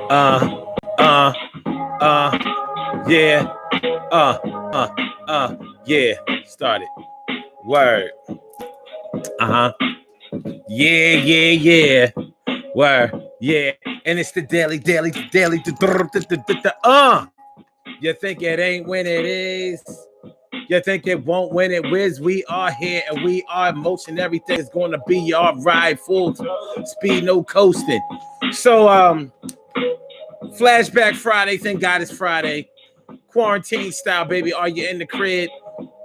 Uh, uh, yeah. Uh, yeah. Started. Word. Uh-huh. Yeah, yeah, yeah. Word. Yeah. And it's the daily. You think it ain't when it is. You think it won't when it whiz. We are here and we are in motion. Everything is going to be all right. Full speed, no coasting. So, Flashback Friday. Thank God it's Friday. Quarantine style, baby. Are you in the crib?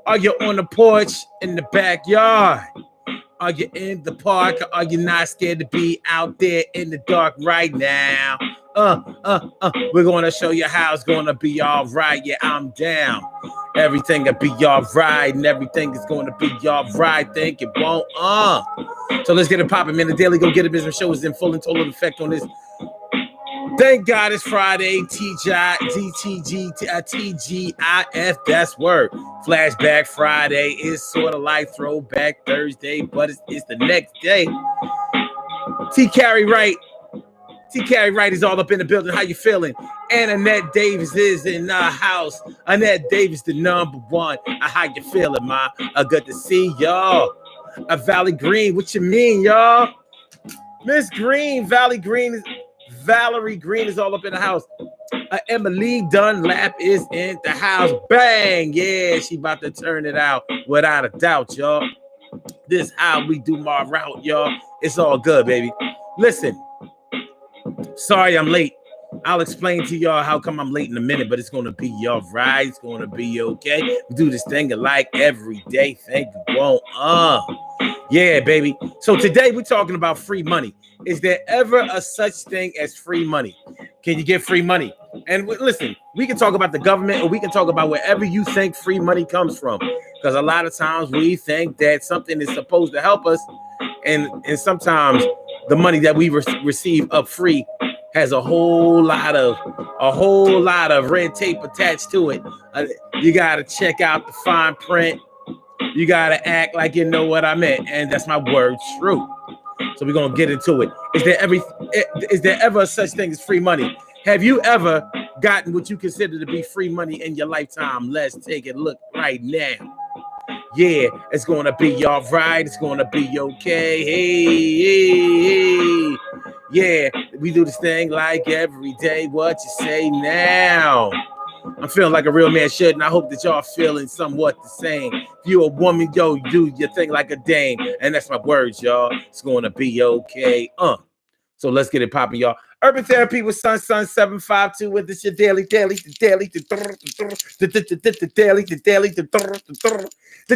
Are you on the porch? In the backyard? Are you in the park? Or are you not scared to be out there in the dark right now? We're gonna show you how it's gonna be all right. Yeah, I'm down. Everything will be all right, and everything is gonna be all right. Think it won't. So let's get it popping, man. The Daily Go Get It Business Show is in full and total effect on this. Thank God it's Friday. TGIF. That's word. Flashback Friday is sort of like Throwback Thursday, but it's the next day. T. Carey Wright is all up in the building. How you feeling? And Annette Davis is in the house. Annette Davis, the number one. How you feeling, ma? Good to see y'all. Valley Green, what you mean, y'all? Miss Green, Valerie Green is all up in the house. Emily Dunlap is in the house. Bang! Yeah, she about to turn it out without a doubt, y'all. This how we do my route, y'all. It's all good, baby. Listen, sorry I'm late. I'll explain to y'all how come I'm late in a minute, but it's going to be all right. It's going to be okay. We do this thing like every day. Thank you, won't. Yeah, baby. So today we're talking about free money. Is there ever a such thing as free money? Can you get free money? And listen, we can talk about the government or we can talk about wherever you think free money comes from. Because a lot of times we think that something is supposed to help us. And sometimes the money that we receive up free has a whole lot of red tape attached to it. You got to check out the fine print. You got to act like you know what I meant. And that's my word, true. So we're going to get into it. Is there ever such thing as free money? Have you ever gotten what you consider to be free money in your lifetime? Let's take a look right now. Yeah, it's going to be all right. It's going to be okay. Hey. Yeah, we do this thing like every day. What you say now? I'm feeling like a real man should, and I hope that y'all feeling somewhat the same. If you a woman, yo, you do your thing like a dame, and that's my words, y'all. It's gonna be okay. So let's get it popping, y'all. Urban Therapy with Sun 752 with this your daily. The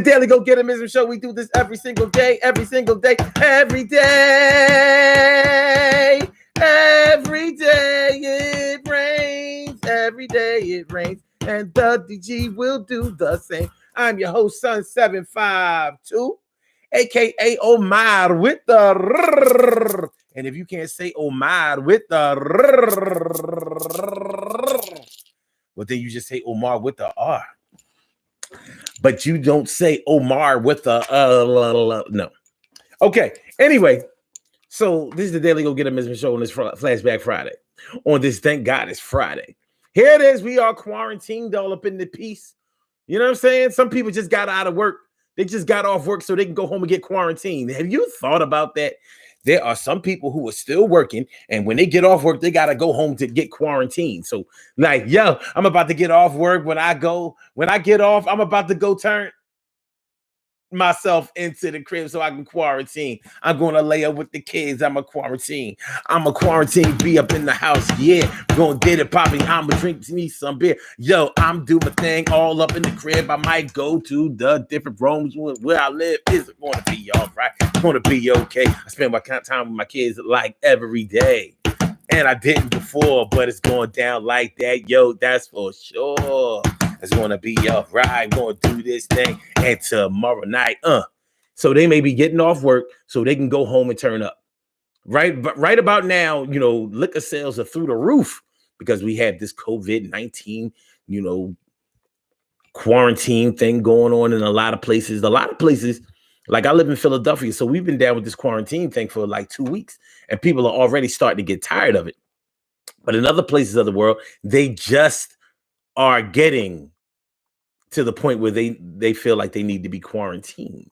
Daily Go Get It Show. We do this every single day. Every day it rains. Every day it rains. And the DG will do the same. I'm your host, Sun 752, aka Omar with the rrr. And if you can't say Omar with the rrr, well, then you just say Omar with the R. But you don't say Omar with the no. Okay. Anyway, so this is the Daily Go Get It Show on this Flashback Friday. On this, thank God it's Friday. Here it is. We are quarantined all up in the piece. You know what I'm saying? Some people just got out of work. They just got off work so they can go home and get quarantined. Have you thought about that? There are some people who are still working, and when they get off work, they got to go home to get quarantined. So, like, yo, I'm about to get off work. When I get off, I'm about to go turn myself into the crib so I can quarantine. I'm going to lay up with the kids. I'm a quarantine, be up in the house. Yeah, gonna get it popping. I'm gonna drink me some beer. Yo, I'm doing my thing all up in the crib. I might go to the different rooms where I live. It's going to be all right. It's going to be okay. I spend my time with my kids like every day. And I didn't before, but it's going down like that. Yo, that's for sure. It's going to be all right. We're going to do this thing. And tomorrow night, so they may be getting off work so they can go home and turn up. Right? But right about now, you know, liquor sales are through the roof because we have this COVID-19, you know, quarantine thing going on in a lot of places. Like I live in Philadelphia, so we've been down with this quarantine thing for like 2 weeks, and people are already starting to get tired of it. But in other places of the world, they just are getting to the point where they feel like they need to be quarantined.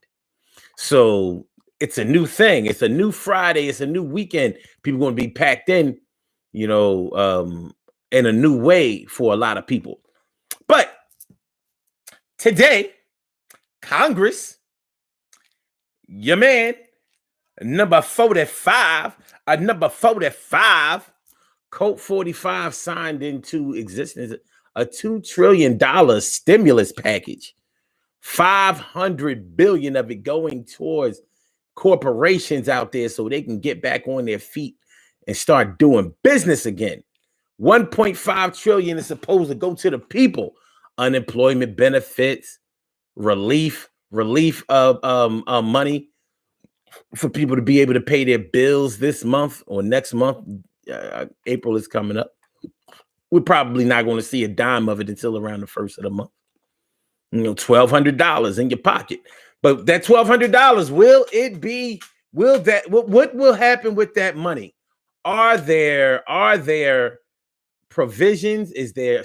So it's a new thing. It's a new Friday. It's a new weekend. People going to be packed in, in a new way for a lot of people. But today, Congress, your man, number 45, Code 45 signed into existence a $2 trillion stimulus package. 500 billion of it going towards corporations out there so they can get back on their feet and start doing business again. 1.5 trillion is supposed to go to the people. Unemployment benefits, relief of money for people to be able to pay their bills this month or next month. April is coming up. We're probably not going to see a dime of it until around the first of the month. $1,200 in your pocket. But that $1,200, what will happen with that money? Are there provisions? Is there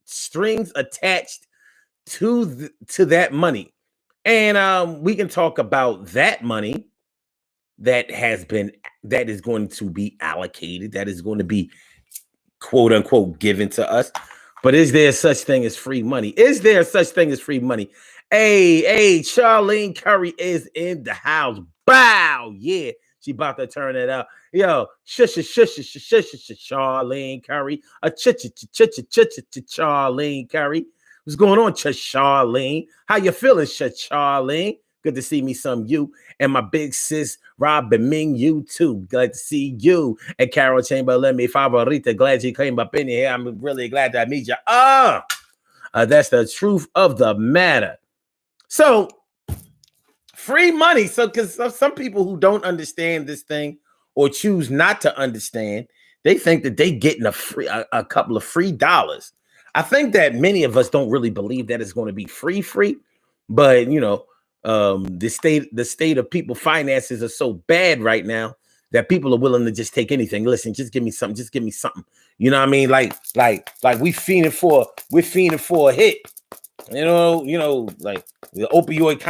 strings attached to that money? And we can talk about that money that is going to be allocated, that is going to be quote unquote given to us. But is there such thing as free money? Is there such thing as free money? Hey, Charlene Curry is in the house. Bow, yeah. She about to turn it up. Yo, shush, Charlene Curry. Charlene Curry. What's going on, Charlene? How you feeling, Charlene? Good to see me some you. And my big sis, Robin Ming, you too. Glad to see you. And Carol Chamberlain, mi favorita. Glad you came up in here. I'm really glad to meet you. That's the truth of the matter. So, free money. So, because some people who don't understand this thing or choose not to understand, they think that they getting a couple of free dollars. I think that many of us don't really believe that it's going to be free, but the state of people's finances are so bad right now that people are willing to just take anything. Listen, just give me something. You know what I mean? Like we're fiending for a hit. Like the opioid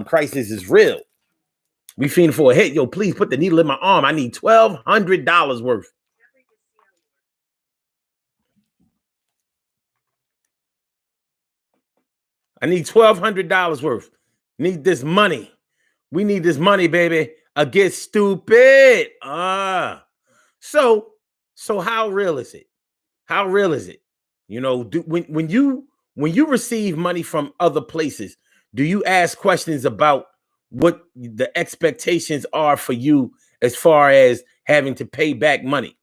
crisis is real. We fiending for a hit. Yo, please put the needle in my arm. I need $1,200 worth. I need $1,200 worth. Need this money. We need this money, baby. I get stupid. So how real is it? How real is it? When you receive money from other places, do you ask questions about what the expectations are for you as far as having to pay back money?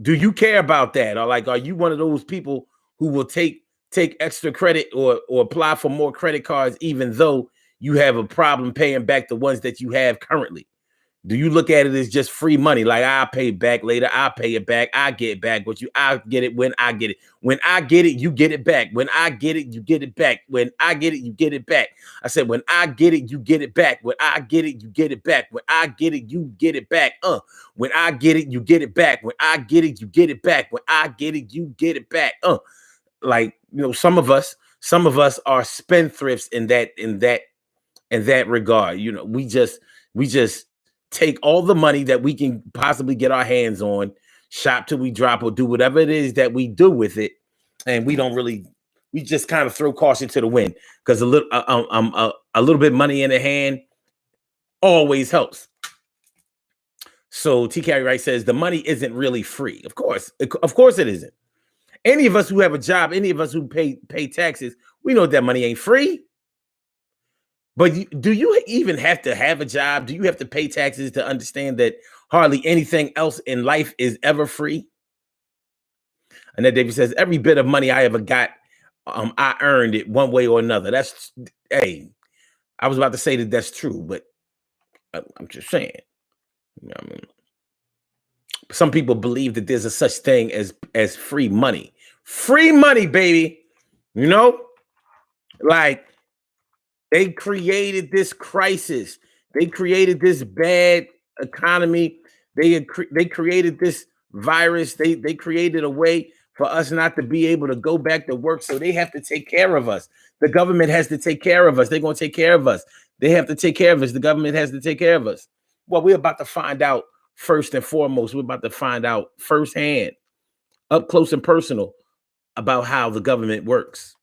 Do you care about that? Or are you one of those people who will take extra credit or apply for more credit cards even though you have a problem paying back the ones that you have currently? Do you look at it as just free money? Like, I'll pay it back later. I'll pay it back. I get it back. But I'll get it when I get it. When I get it, you get it back. When I get it, you get it back. When I get it, you get it back. I said, when I get it, you get it back. When I get it, you get it back. When I get it, you get it back. When I get it, you get it back. When I get it, you get it back. When I get it, you get it back. Some of us are spendthrifts in that regard. We just take all the money that we can possibly get our hands on, shop till we drop, or do whatever it is that we do with it, and we just kind of throw caution to the wind, because a little bit money in the hand always helps. So T. Carey Wright says the money isn't really free. Of course it isn't. Any of us who have a job, any of us who pay taxes, we know that money ain't free. But do you even have to have a job? Do you have to pay taxes to understand that hardly anything else in life is ever free? Annette Davis says, every bit of money I ever got, I earned it one way or another. I was about to say that that's true, but I'm just saying. Some people believe that there's a such thing as free money. Free money, baby. Like, they created this crisis. They created this bad economy. They created this virus. They created a way for us not to be able to go back to work. So they have to take care of us. The government has to take care of us. They're going to take care of us. They have to take care of us. The government has to take care of us. Well, we're about to find out first and foremost. We're about to find out firsthand, up close and personal, about how the government works.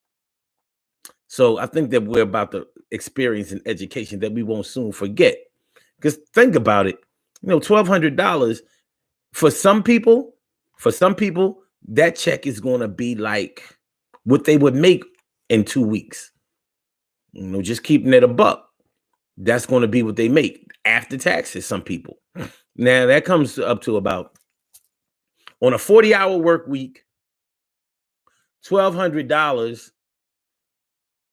So I think that we're about to experience an education that we won't soon forget. Because think about it, $1,200 for some people, that check is going to be like what they would make in 2 weeks. Just keeping it a buck. That's going to be what they make after taxes. Some people. Now that comes up to about, on a 40-hour work week, $1,200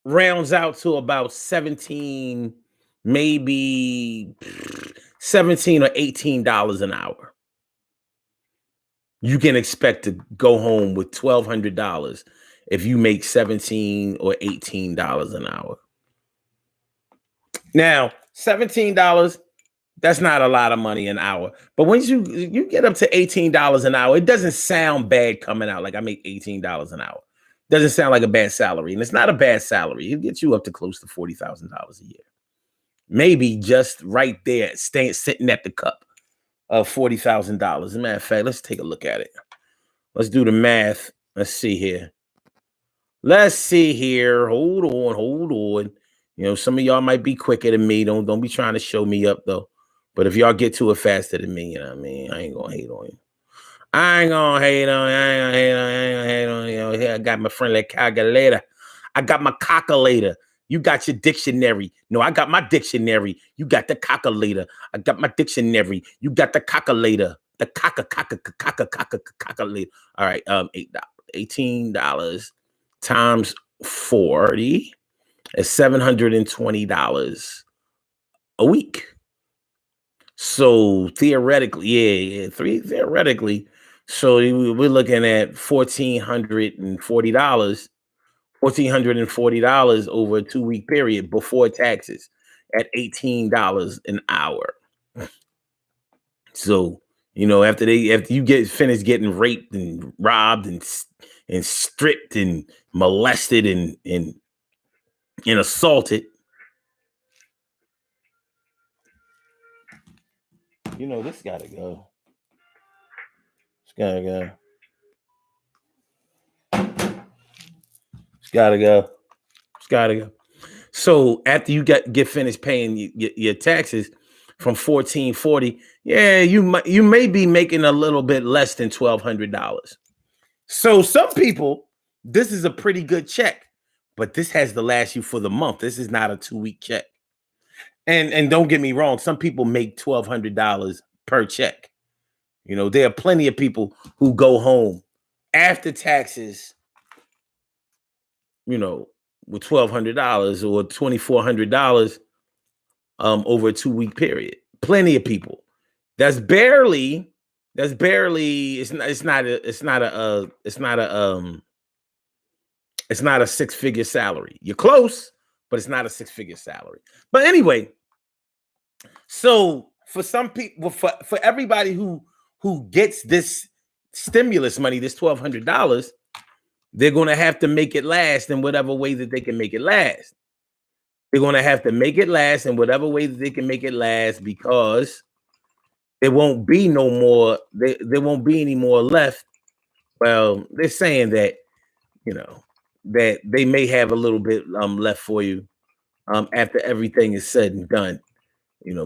rounds out to about 17, maybe $17 or $18 an hour. You can expect to go home with $1,200 if you make $17 or $18 an hour. Now, $17, that's not a lot of money an hour. But once you get up to $18 an hour, it doesn't sound bad coming out like I make $18 an hour. Doesn't sound like a bad salary. And it's not a bad salary. It gets you up to close to $40,000 a year. Maybe just right there, sitting at the cup of $40,000. As a matter of fact, let's take a look at it. Let's do the math. Let's see here. Hold on. Some of y'all might be quicker than me. Don't be trying to show me up though. But if y'all get to it faster than me, I ain't gonna hate on you. I ain't gonna hate on you. Here I got my friendly calculator. I got my calculator. You got your dictionary. No, I got my dictionary. You got the calculator. I got my dictionary. You got the calculator. The calculator. All right, $18 times 40 is $720 a week. So theoretically, theoretically, so we're looking at $1,440 over a 2-week period before taxes at $18 an hour. So, after you get finished getting raped and robbed and stripped and molested and assaulted, this gotta go. It's gotta go. So after you get finished paying your taxes from $1,440, you may be making a little bit less than $1,200. So some people, this is a pretty good check, but this has to last you for the month. This is not a 2-week check. And don't get me wrong, some people make $1,200 per check. There are plenty of people who go home after taxes, with $1,200 or $2,400 over a 2-week period. Plenty of people. It's not a six-figure salary. You're close, but it's not a six-figure salary. But anyway, so for some people, for everybody who gets this stimulus money, this $1,200, they're going to have to make it last in whatever way that they can make it last. They're going to have to make it last in whatever way that they can make it last, because there won't be no more. There won't be any more left. Well, they're saying that, that they may have a little bit left for you after everything is said and done,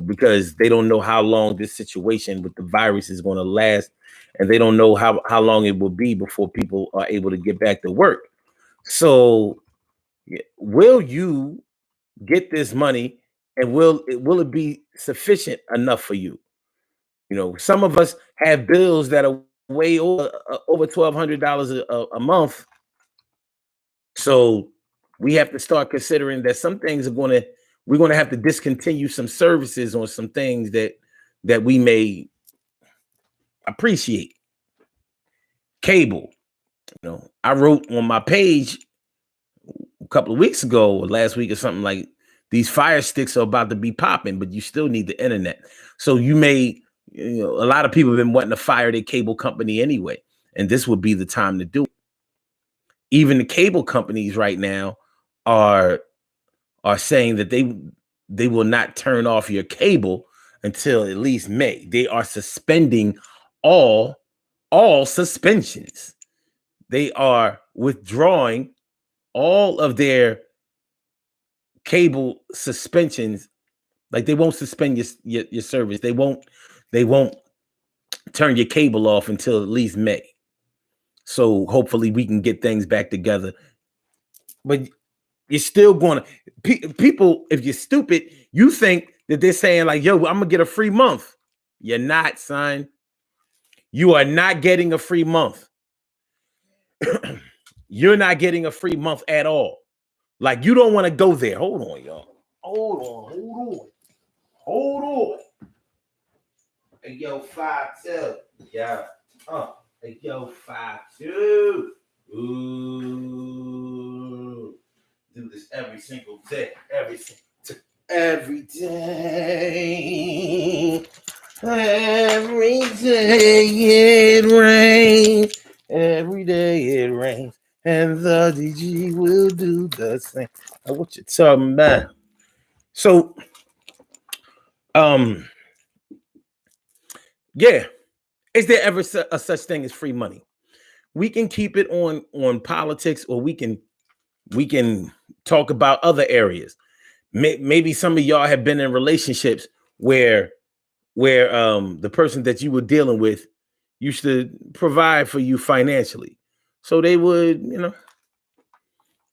because they don't know how long this situation with the virus is going to last, and they don't know how long it will be before people are able to get back to work. So will you get this money, and will it be sufficient enough for you? Some of us have bills that are way over $1,200 a month. So we have to start considering that some things we're going to have to discontinue some services on some things that we may appreciate. Cable. I wrote on my page a couple of weeks ago or last week or something like, these Fire Sticks are about to be popping, but you still need the internet. So you may You know, a lot of people have been wanting to fire their cable company anyway, and this would be the time to do it. Even the cable companies right now are saying that they will not turn off your cable until at least May. They are suspending all suspensions. They are withdrawing all of their cable suspensions. Like they won't suspend your service. They won't turn your cable off until at least May. So hopefully we can get things back together. But you're still going to people. If you're stupid, you think that they're saying like, "Yo, I'm gonna get a free month." You're not, son. You are not getting a free month. You're not getting a free month at all. Like you don't want to go there. Hold on, y'all. Hold on. Hey, yo, 5-2. Yeah. Hey, yo, 5-2. Ooh. Do this every single day. Every day. Every day it rains. Every day it rains. And the DG will do the same. Now, what you talking about? So, yeah. Is there ever a such thing as free money? We can keep it on politics, or we can talk about other areas. Maybe some of y'all have been in relationships where the person that you were dealing with used to provide for you financially. So they would,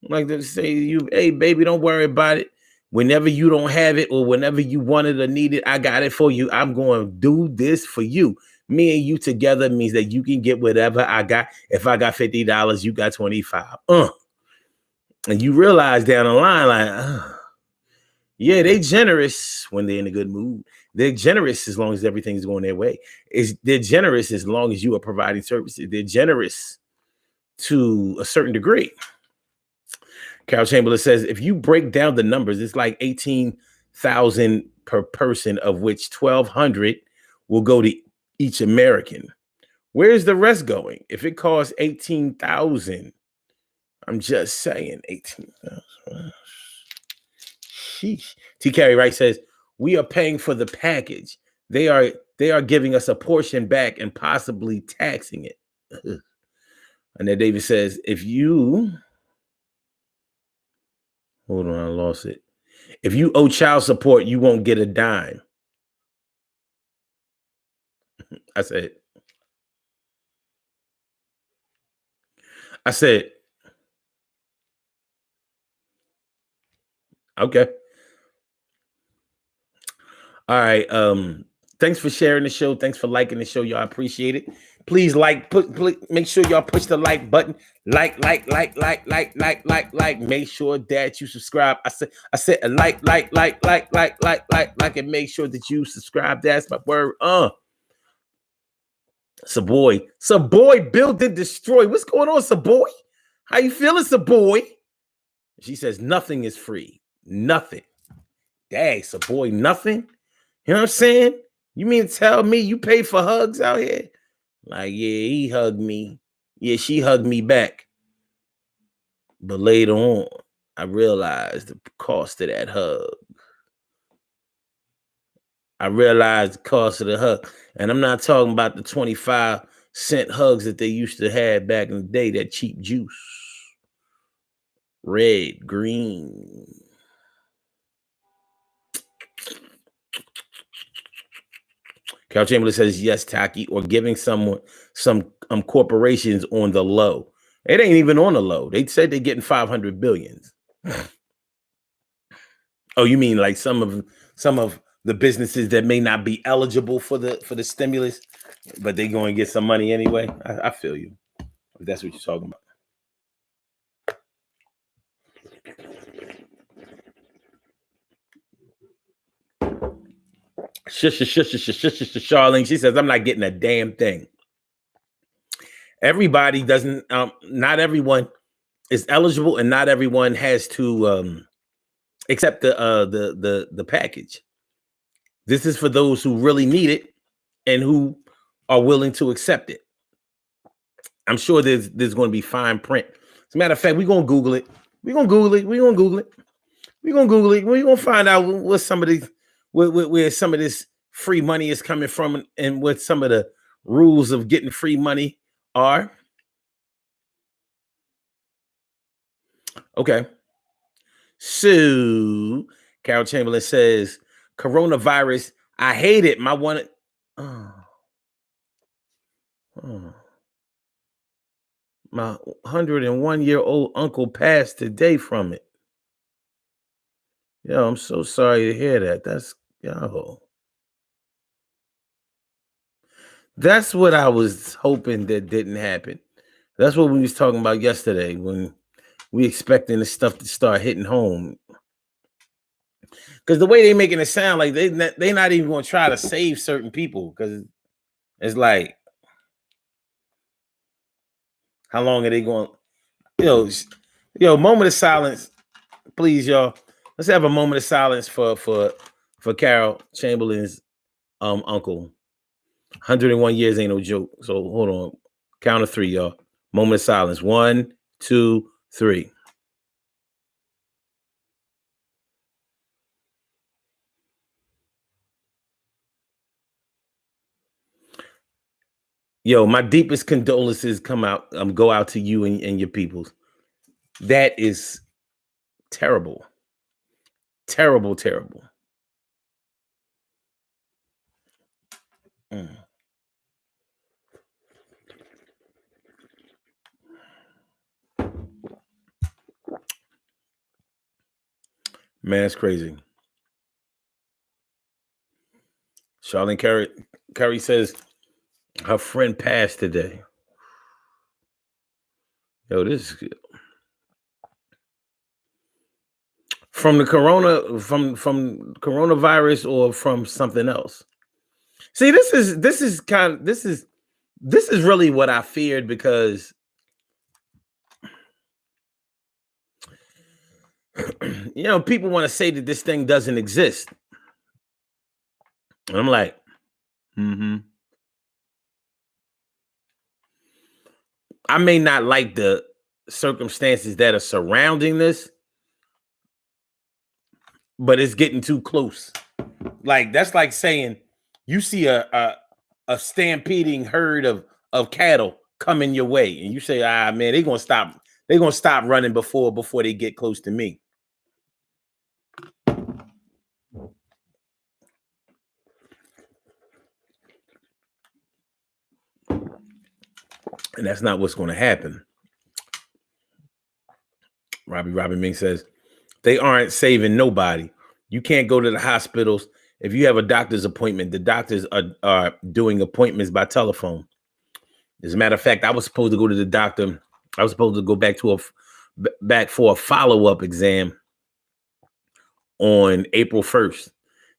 like to say to you, "Hey, baby, don't worry about it. Whenever you don't have it or whenever you want it or need it, I got it for you. I'm going to do this for you. Me and you together means that you can get whatever I got. If I got $50, you got 25. And you realize down the line, like, yeah, they generous when they're in a good mood. They're generous as long as everything's going their way. They're generous as long as you are providing services. They're generous to a certain degree. Carol Chamberlain says, if you break down the numbers, it's like 18,000 per person, of which 1,200 will go to each American. Where's the rest going? If it costs 18,000, I'm just saying 18,000. Sheesh. T. Carey Wright says, we are paying for the package. They are giving us a portion back and possibly taxing it. And then David says, if you hold on, I lost it. If you owe child support, you won't get a dime. I said, okay. All right. Thanks for sharing the show. Thanks for liking the show. Y'all appreciate it. Please make sure y'all push the like button. Like. Make sure that you subscribe. I said like, and make sure that you subscribe. That's my word. Saboy, build and destroy. What's going on, Saboy? How you feeling, Saboy? She says nothing is free. Nothing. Dang, Saboy, nothing. You know what I'm saying? You mean to tell me you pay for hugs out here? Like, yeah, he hugged me. Yeah, she hugged me back. But later on, I realized the cost of that hug. I realized the cost of the hug. And I'm not talking about the 25-cent hugs that they used to have back in the day, that cheap juice. Red, green. Carol Chamberlain says, yes, Taki, or giving someone some corporations on the low. It ain't even on the low. They said they're getting 500 billion. Oh, you mean like some of the businesses that may not be eligible for the stimulus, but they're going to get some money anyway? I feel you. If that's what you're talking about. Charlene, she says, I'm not getting a damn thing. Everybody doesn't, not everyone is eligible, and not everyone has to accept the package. This is for those who really need it and who are willing to accept it. I'm sure there's going to be fine print. As a matter of fact, we're going to Google it. We're going to Google it. We're going to Google it. We're going to Google it. We're going to find out what some of these, where some of this free money is coming from and what some of the rules of getting free money are. Okay. So Carol Chamberlain says, coronavirus, I hate it. My 101-year-old uncle passed today from it. Yo, I'm so sorry to hear that. That's what I was hoping that didn't happen. That's what we was talking about yesterday when we expecting this stuff to start hitting home. Because the way they making it sound like they not even going to try to save certain people, because it's like, how long are they going? Yo, moment of silence, please, y'all. Let's have a moment of silence for Carol Chamberlain's uncle. 101 years ain't no joke. So hold on, count of 3, y'all. Moment of silence. 1, 2, 3. Yo, my deepest condolences go out to you and your peoples. That is terrible. Terrible, terrible. Man, it's crazy. Charlene Curry says her friend passed today. Yo, this is from the coronavirus or from something else. See, this is really what I feared, because people want to say that this thing doesn't exist. And I'm like, I may not like the circumstances that are surrounding this, but it's getting too close. Like, that's like saying you see a stampeding herd of cattle coming your way, and you say, man, they're gonna stop running before they get close to me. And that's not what's going to happen. Robbie Ming says, they aren't saving nobody. You can't go to the hospitals. If you have a doctor's appointment, the doctors are doing appointments by telephone. As a matter of fact, I was supposed to go to the doctor. I was supposed to go back for a follow-up exam on April 1st.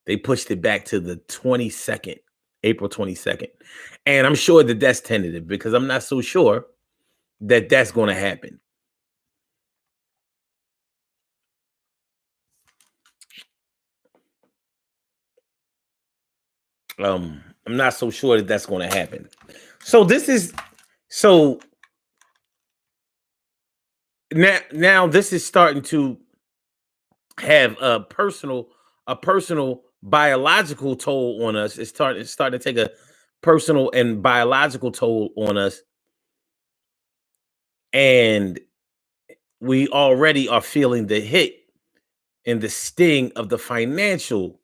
They pushed it back to the 22nd, April 22nd. And I'm sure that that's tentative, because I'm not so sure that that's going to happen. I'm not so sure that that's going to happen. So now this is starting to have a personal biological toll on us. It's starting to take a personal and biological toll on us. And we already are feeling the hit and the sting of the financial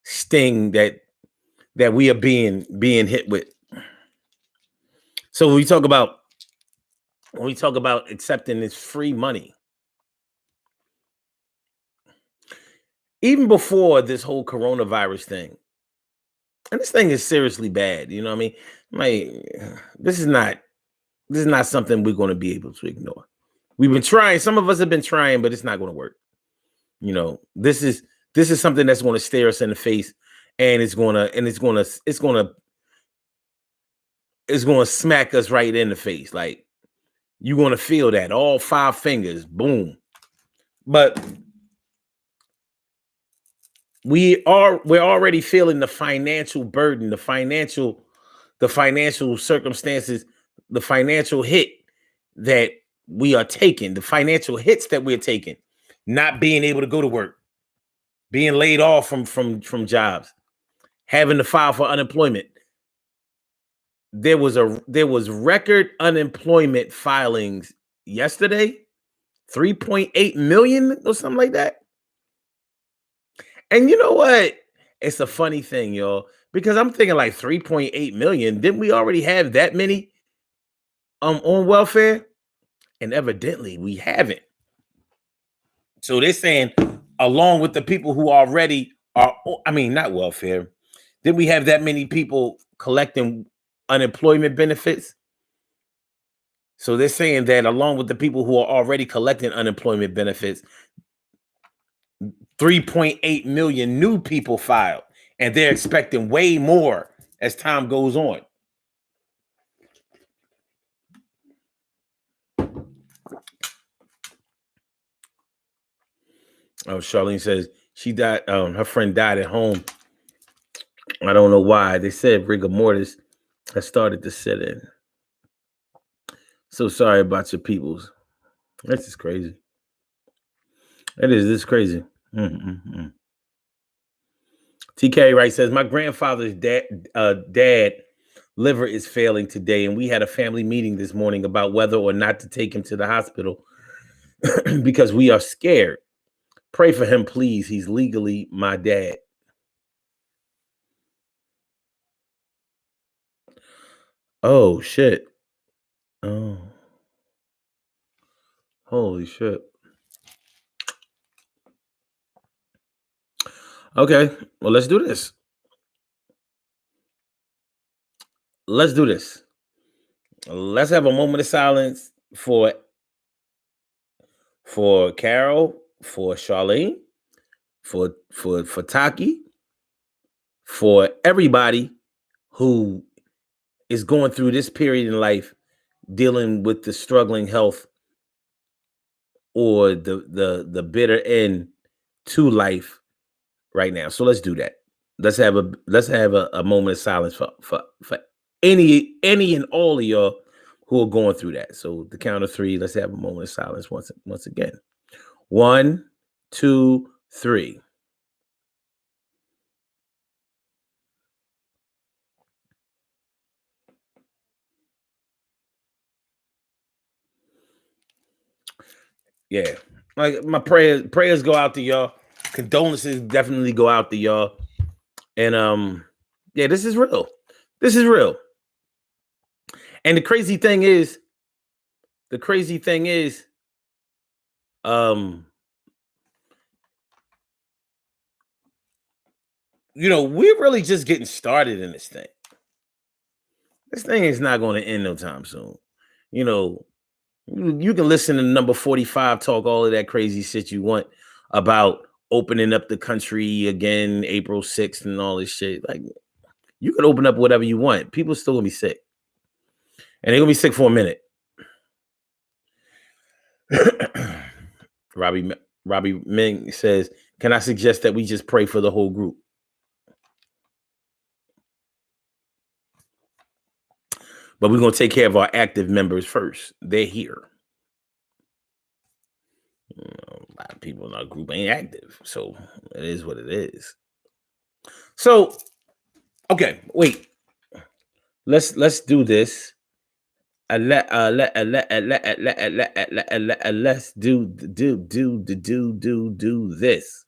sting that we are being hit with. So when we talk about accepting this free money, even before this whole coronavirus thing, and this thing is seriously bad, you know what I mean? Like, this is not something we're going to be able to ignore. We've been trying. Some of us have been trying, but it's not going to work. This is something that's going to stare us in the face, and it's going to smack us right in the face. Like, you're going to feel that, all 5 fingers, boom. But we're already feeling the financial burden, the financial circumstances, the financial hit that we are taking, the financial hits that we're taking, not being able to go to work, being laid off from jobs, having to file for unemployment. There was record unemployment filings yesterday, 3.8 million or something like that. And you know what? It's a funny thing, y'all, because I'm thinking like 3.8 million. Didn't we already have that many on welfare? And evidently we haven't. So they're saying, along with the people who already are, I mean, not welfare, did we have that many people collecting unemployment benefits? So they're saying that along with the people who are already collecting unemployment benefits, 3.8 million new people filed, and they're expecting way more as time goes on. Oh, Charlene says she died. Her friend died at home. I don't know why. They said rigor mortis has started to set in. So sorry about your peoples. This is crazy. This crazy. TK Wright says my grandfather's dad liver is failing today, and we had a family meeting this morning about whether or not to take him to the hospital because we are scared. Pray for him, please. He's legally my dad. Oh, shit. Oh. Holy shit. Okay. Well, let's do this. Let's do this. Let's have a moment of silence for Carol, for Charlene, for Taki, for everybody who is going through this period in life, dealing with the struggling health or the bitter end to life right now. So let's do that. Let's have a moment of silence for any and all of y'all who are going through that. So the count of three, let's have a moment of silence once again. 1, 2, 3. Yeah, like my prayers go out to y'all. Condolences definitely go out to y'all. And yeah, this is real. This is real. And the crazy thing is, we're really just getting started in this thing. This thing is not going to end no time soon. You can listen to number 45 talk all of that crazy shit you want about opening up the country again April 6th and all this shit. Like, you can open up whatever you want. People still gonna be sick. And they're gonna be sick for a minute. Robbie Ming says, can I suggest that we just pray for the whole group? But we're going to take care of our active members first. They're here. A lot of people in our group ain't active. So it is what it is. So, okay, wait. Let's do this. Let's do this.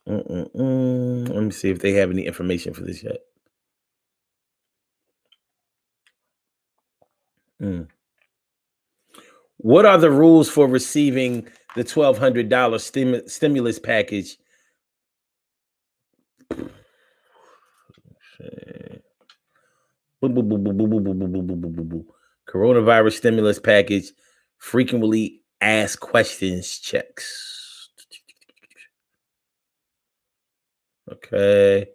Let me see if they have any information for this yet. What are the rules for receiving the $1,200 stimulus package? Coronavirus stimulus package, frequently asked questions checks. Okay.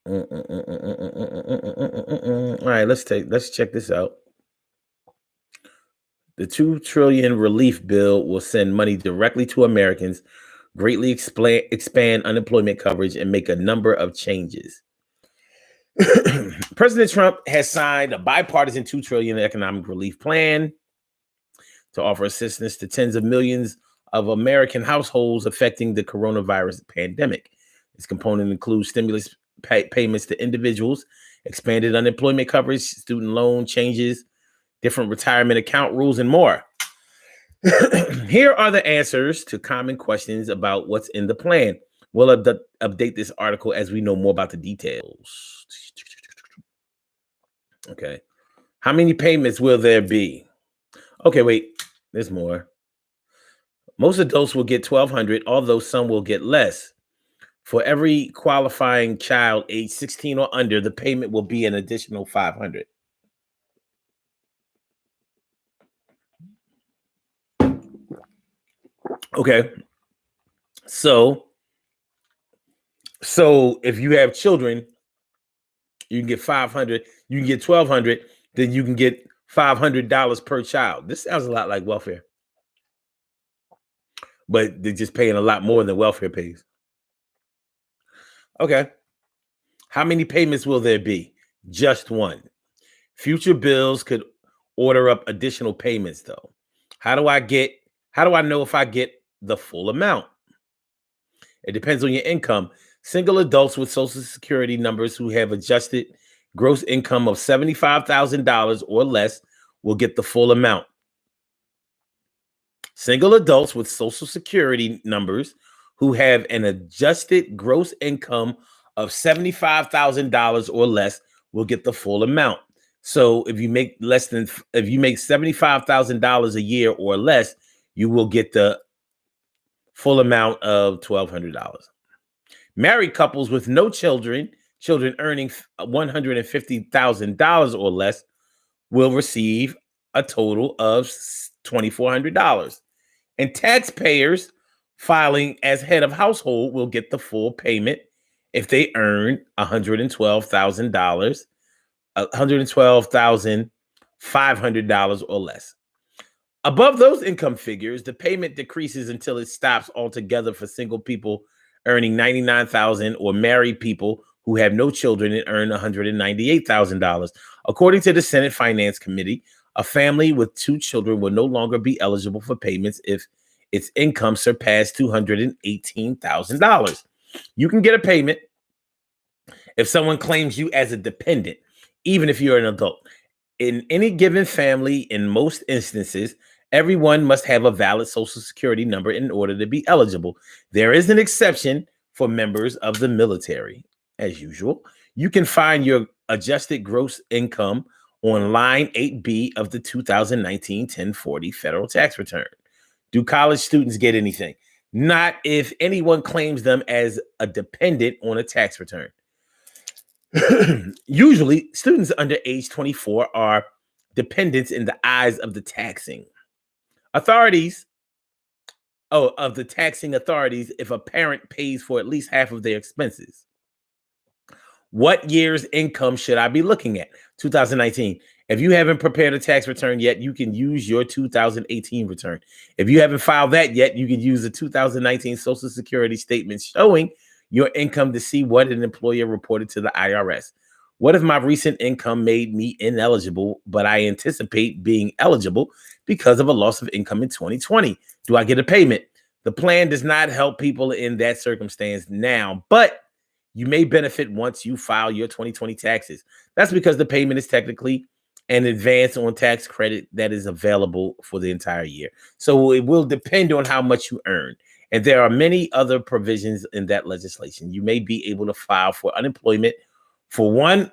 All right, let's check this out. The $2 trillion relief bill will send money directly to Americans, greatly expand unemployment coverage, and make a number of changes. President Trump has signed a bipartisan $2 trillion economic relief plan to offer assistance to tens of millions of American households affecting the coronavirus pandemic. This component includes stimulus payments to individuals, expanded unemployment coverage, student loan changes, different retirement account rules, and more. Here are the answers to common questions about what's in the plan. We'll update this article as we know more about the details. Okay. How many payments will there be? Okay, wait. There's more. Most adults will get $1,200, although some will get less. For every qualifying child age 16 or under, the payment will be an additional $500. Okay. So if you have children, you can get $500, you can get $1,200, then you can get $500 per child. This sounds a lot like welfare, but they're just paying a lot more than welfare pays. Okay. How many payments will there be? Just one. Future bills could order up additional payments, though. How do I know if I get the full amount? It depends on your income. Single adults with Social Security numbers who have adjusted gross income of $75,000 or less will get the full amount. Single adults with Social Security numbers who have an adjusted gross income of $75,000 or less will get the full amount. So if you make $75,000 a year or less, you will get the full amount of $1,200. Married couples with no children earning $150,000 or less will receive a total of $2,400. And taxpayers filing as head of household will get the full payment if they earn $112,500 or less. Above those income figures, the payment decreases until it stops altogether for single people earning $99,000 or married people who have no children and earn $198,000. According to the Senate Finance Committee, a family with 2 children will no longer be eligible for payments if its income surpassed $218,000. You can get a payment if someone claims you as a dependent, even if you're an adult. In any given family, in most instances, everyone must have a valid Social Security number in order to be eligible. There is an exception for members of the military. As usual, you can find your adjusted gross income on line 8B of the 2019 1040 federal tax return. Do college students get anything? Not if anyone claims them as a dependent on a tax return. Usually, students under age 24 are dependents in the eyes of the taxing authorities. Of the taxing authorities, if a parent pays for at least half of their expenses. What year's income should I be looking at? 2019. If you haven't prepared a tax return yet, you can use your 2018 return. If you haven't filed that yet, you can use the 2019 Social Security statement showing your income to see what an employer reported to the IRS. What if my recent income made me ineligible, but I anticipate being eligible because of a loss of income in 2020? Do I get a payment? The plan does not help people in that circumstance now, but you may benefit once you file your 2020 taxes. That's because the payment is technically an advance on tax credit that is available for the entire year. So it will depend on how much you earn. And there are many other provisions in that legislation. You may be able to file for unemployment for one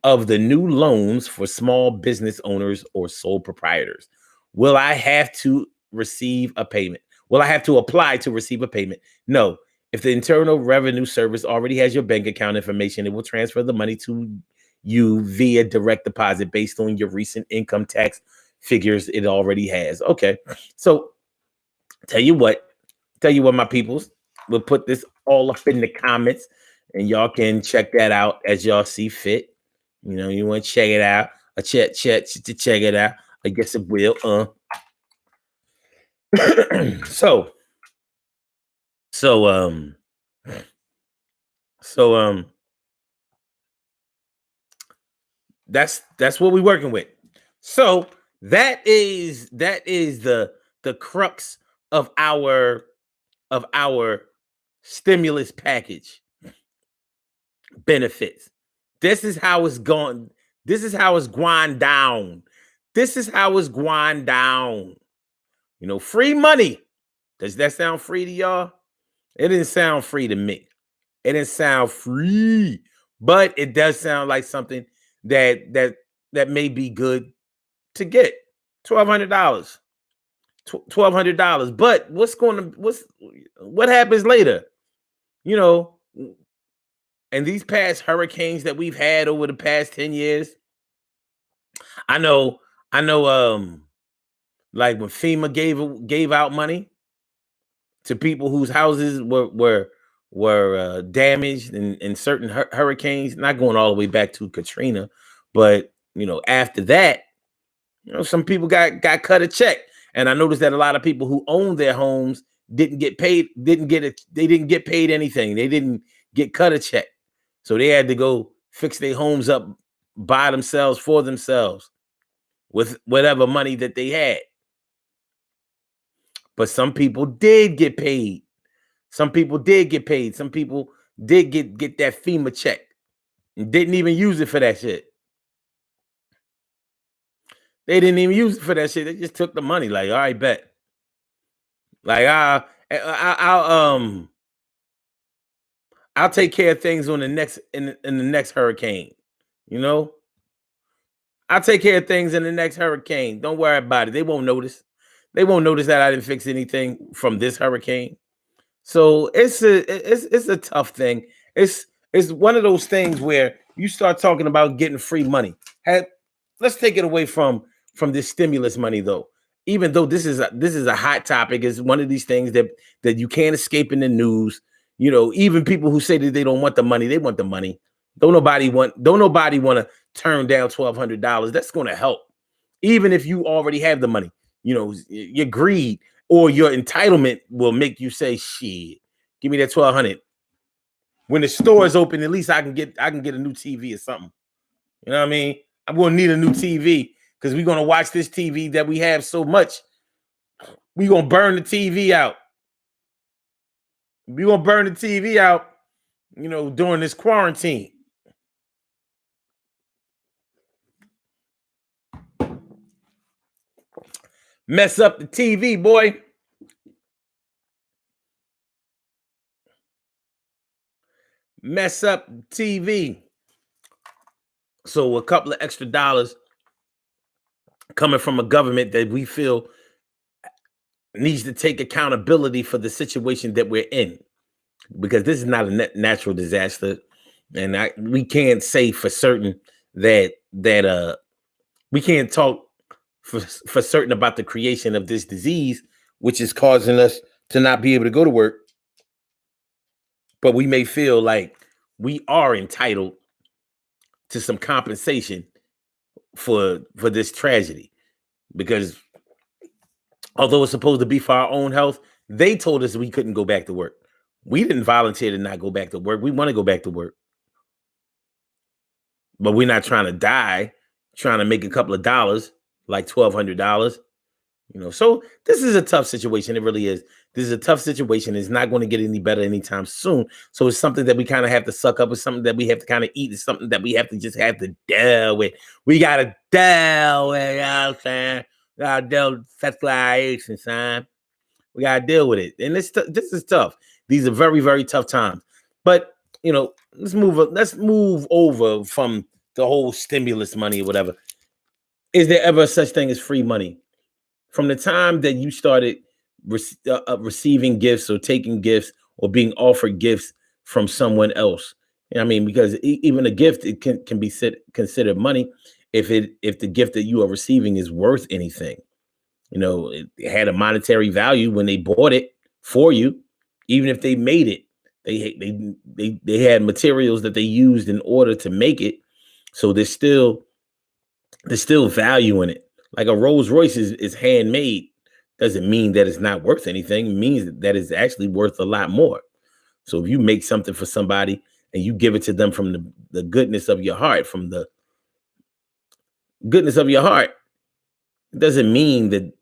of the new loans for small business owners or sole proprietors. Will I have to receive a payment? Will I have to apply to receive a payment? No. If the Internal Revenue Service already has your bank account information, it will transfer the money to you via direct deposit based on your recent income tax figures it already has. Okay. So tell you what, my peoples, we'll put this all up in the comments. and y'all can check that out as y'all see fit. You know, you want to check it out. Check it out. I guess it will. So so um so that's what we're working with. So that is the crux of our stimulus package benefits. This is how it's going. This is how it's going down. This is how it's going down. You know, free money. Does that sound free to y'all? It didn't sound free to me. It didn't sound free, but it does sound like something that may be good to get. $1,200. $1,200. But what happens later? You know, and these past hurricanes that we've had over the past 10 years, I know, like when FEMA gave out money to people whose houses were damaged in certain hurricanes, not going all the way back to Katrina, but you know, after that, you know, some people got cut a check. And I noticed that a lot of people who owned their homes didn't get paid, they didn't get paid anything. They didn't get cut a check. So they had to go fix their homes up by themselves for themselves with whatever money that they had. But some people did get paid. Some people did get paid. Some people did get that FEMA check and didn't even use it for that shit. They didn't even use it for that shit. They just took the money. Like, all right, bet. Like, I'll take care of things on the next in the next hurricane. You know, I'll take care of things in the next hurricane. Don't worry about it. They won't notice. They won't notice that I didn't fix anything from this hurricane. So it's a tough thing. It's one of those things where you start talking about getting free money. Let's take it away from this stimulus money, though. Even though this is a hot topic, it's one of these things that you can't escape in the news. You know, even people who say that they don't want the money, they want the money. Don't nobody want to turn down $1,200. That's going to help, even if you already have the money. You know, your greed or your entitlement will make you say, "Shit, give me that $1,200." When the store is open, at least I can get a new TV or something. You know what I mean? I'm going to need a new TV because we're going to watch this TV that we have so much. We're going to burn the TV out. We're going to burn the TV out, you know, during this quarantine. Mess up the TV, boy. Mess up the TV. So a couple of extra dollars coming from a government that we feel needs to take accountability for the situation that we're in, because this is not a natural disaster, and we can't say for certain that we can't talk for certain about the creation of this disease, which is causing us to not be able to go to work. But we may feel like we are entitled to some compensation for this tragedy, because although it's supposed to be for our own health, they told us we couldn't go back to work. We didn't volunteer to not go back to work. We want to go back to work, but we're not trying to die trying to make a couple of dollars, like $1,200. You know, so this is a tough situation. It really is. This is a tough situation. It's not going to get any better anytime soon. So it's something that we kind of have to suck up. It's something that we have to kind of eat. It's something that we have to deal with. We got to deal with, you know what I'm saying? We got to deal with sexualization, son. We got to deal with it. And this is tough. These are very, very tough times. But, you know, let's move over from the whole stimulus money or whatever. Is there ever such thing as free money? From the time that you started receiving gifts or taking gifts or being offered gifts from someone else, I mean, because even a gift, it can be considered money if the gift that you are receiving is worth anything. You know, it had a monetary value when they bought it for you, even if they made it. They had materials that they used in order to make it. So there's still value in it. Like a Rolls Royce is handmade. Doesn't mean that it's not worth anything. It means that it's actually worth a lot more. So if you make something for somebody and you give it to them from the goodness of your heart, it doesn't mean that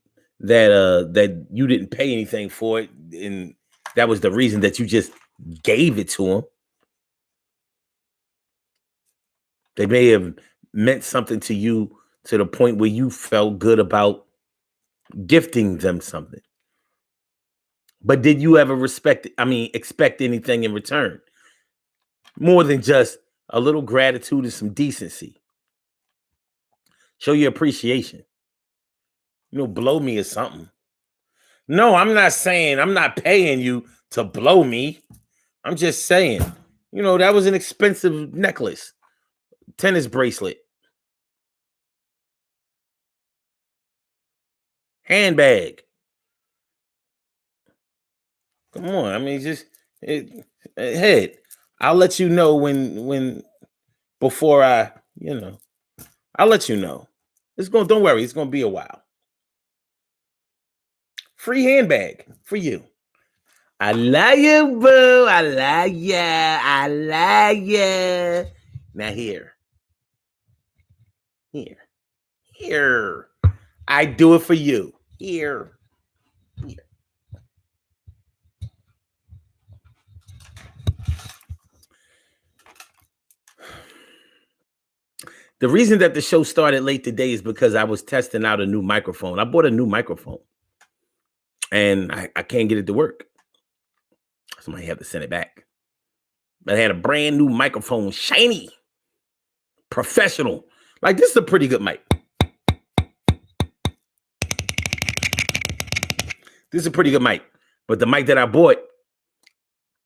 you didn't pay anything for it, and that was the reason that you just gave it to them. They may have meant something to you to the point where you felt good about gifting them something. But did you ever expect anything in return? More than just a little gratitude and some decency. Show your appreciation. Blow me or something. No, I'm not saying I'm not paying you to blow me. I'm just saying, that was an expensive necklace, tennis bracelet, handbag. Come on, I mean, head. I'll let you know before I'll let you know. Don't worry, it's gonna be a while. Free handbag for you. I love you, boo. I love ya. I love ya. Now here. I do it for you. Here. The reason that the show started late today is because I was testing out a new microphone. I bought a new microphone and I can't get it to work. Somebody have to send it back. But I had a brand new microphone, shiny, professional. Like, this is a pretty good mic. This is a pretty good mic. But the mic that I bought,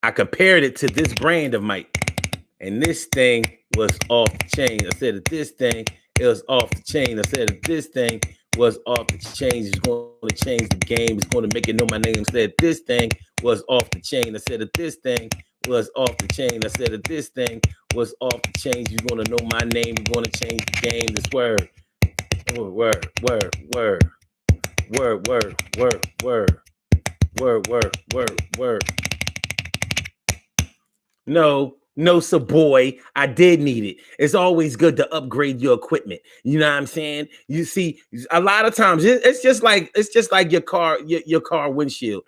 I compared it to this brand of mic. And this thing was off the chain. I said that this thing, it was off the chain. I said that this thing was off the chain. It's going to change the game. It's going to make it know my name. I said this thing was off the chain. I said that this thing was off the chain. I said that this thing was off the chain. You're going to know my name. You're going to change the game. This word. Word. No, sir, boy, I did need it. It's always good to upgrade your equipment. You know what I'm saying? You see, a lot of times it's just like your car windshield.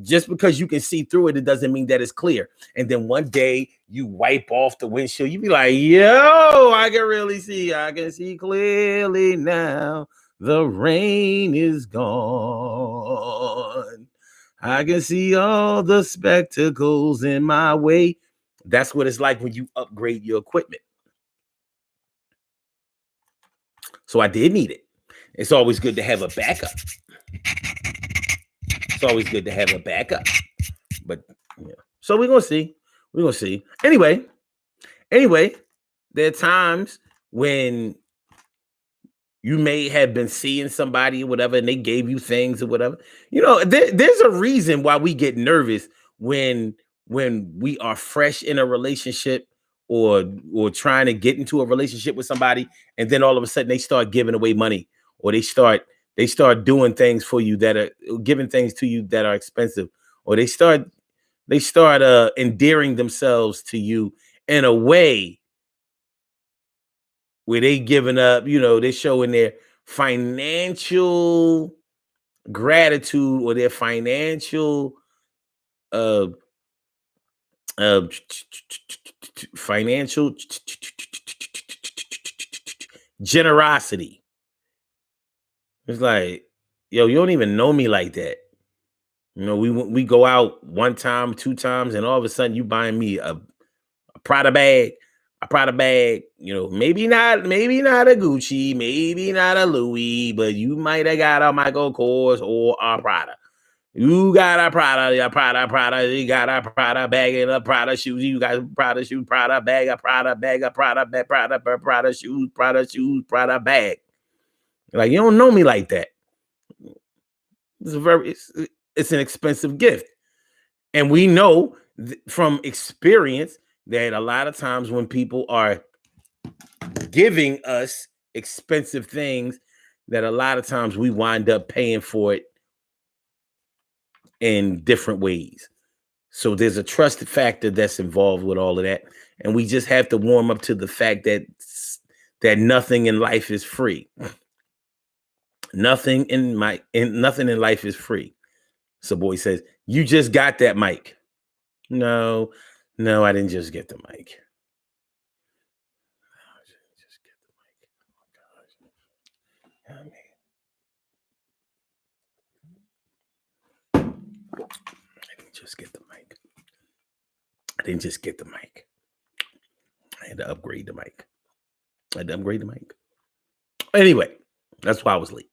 Just because you can see through it, it doesn't mean that it's clear. And then one day you wipe off the windshield, you be like, yo, I can see clearly now. The rain is gone. I can see all the spectacles in my way. That's what it's like when you upgrade your equipment. So I did need it. It's always good to have a backup. But so we're gonna see. Anyway, there are times when you may have been seeing somebody or whatever, and they gave you things or whatever. There's a reason why we get nervous when we are fresh in a relationship or trying to get into a relationship with somebody, and then all of a sudden they start giving away money, or they start doing things for you that are giving things to you that are expensive, or they start endearing themselves to you in a way where they giving up, they're showing their financial gratitude or their financial financial generosity. It's like, yo, you don't even know me like that. We go out one time, two times, and all of a sudden you buying me a Prada bag, maybe not a Gucci, maybe not a Louis, but you might have got a Michael Kors or a Prada. You got a Prada, you got a Prada bag and a Prada shoes. You got Prada shoes, Prada bag, a Prada bag, a Prada bag, Prada shoes, Prada bag. Like, you don't know me like that. It's an expensive gift. And we know from experience that a lot of times when people are giving us expensive things, that a lot of times we wind up paying for it in different ways. So there's a trust factor that's involved with all of that. And we just have to warm up to the fact that nothing in life is free. Nothing in life is free. So boy says, you just got that mic. No, I didn't just get the mic. Just get the mic. I didn't just get the mic. I had to upgrade the mic. Anyway, that's why I was late.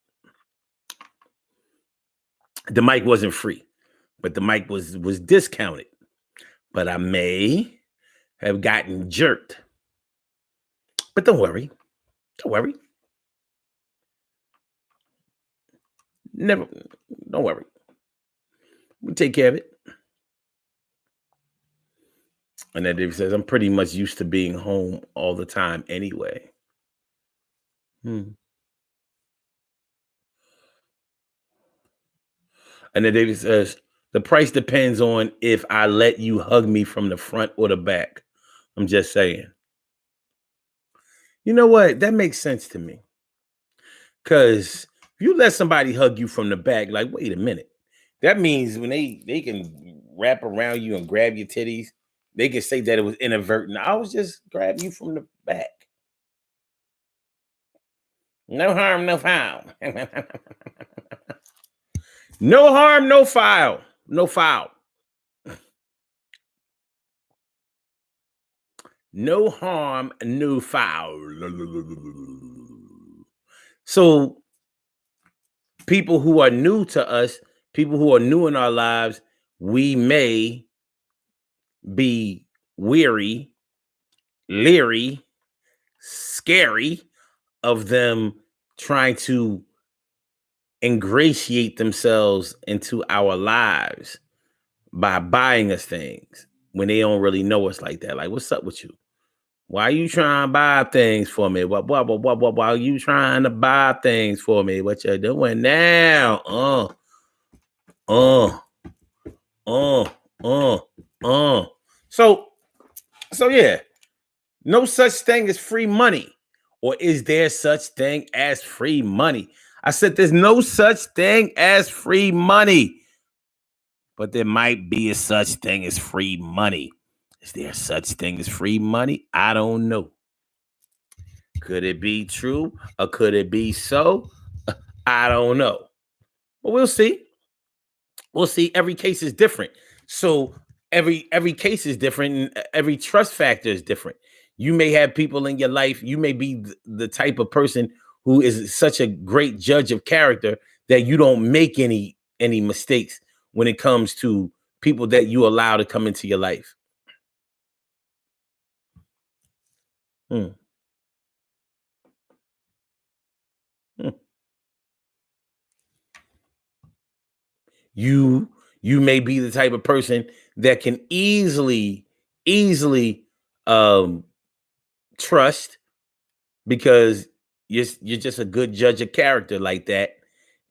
The mic wasn't free, but the mic was discounted. But I may have gotten jerked. But don't worry. Don't worry. We'll take care of it. And then David says, I'm pretty much used to being home all the time anyway. And then David says, the price depends on if I let you hug me from the front or the back. I'm just saying. You know what? That makes sense to me. Because if you let somebody hug you from the back, like, wait a minute. That means when they can wrap around you and grab your titties, they can say that it was inadvertent. I was just grabbing you from the back. No harm, no foul. No harm, no foul. No foul. No harm, no foul. So people who are new to us, people who are new in our lives, we may be weary, leery, scary of them trying to ingratiate themselves into our lives by buying us things when they don't really know us like that. Like, what's up with you? Why are you trying to buy things for me? Why are you trying to buy things for me? What you doing now? So yeah, no such thing as free money. Or is there such thing as free money? I said there's no such thing as free money. But there might be a such thing as free money. Is there such thing as free money? I don't know. Could it be true or could it be so? I don't know. But we'll see. We'll see. Every case is different. So every case is different and every trust factor is different. You may have people in your life. You may be the type of person who is such a great judge of character that you don't make any mistakes when it comes to people that you allow to come into your life. You may be the type of person that can easily trust because you're just a good judge of character like that.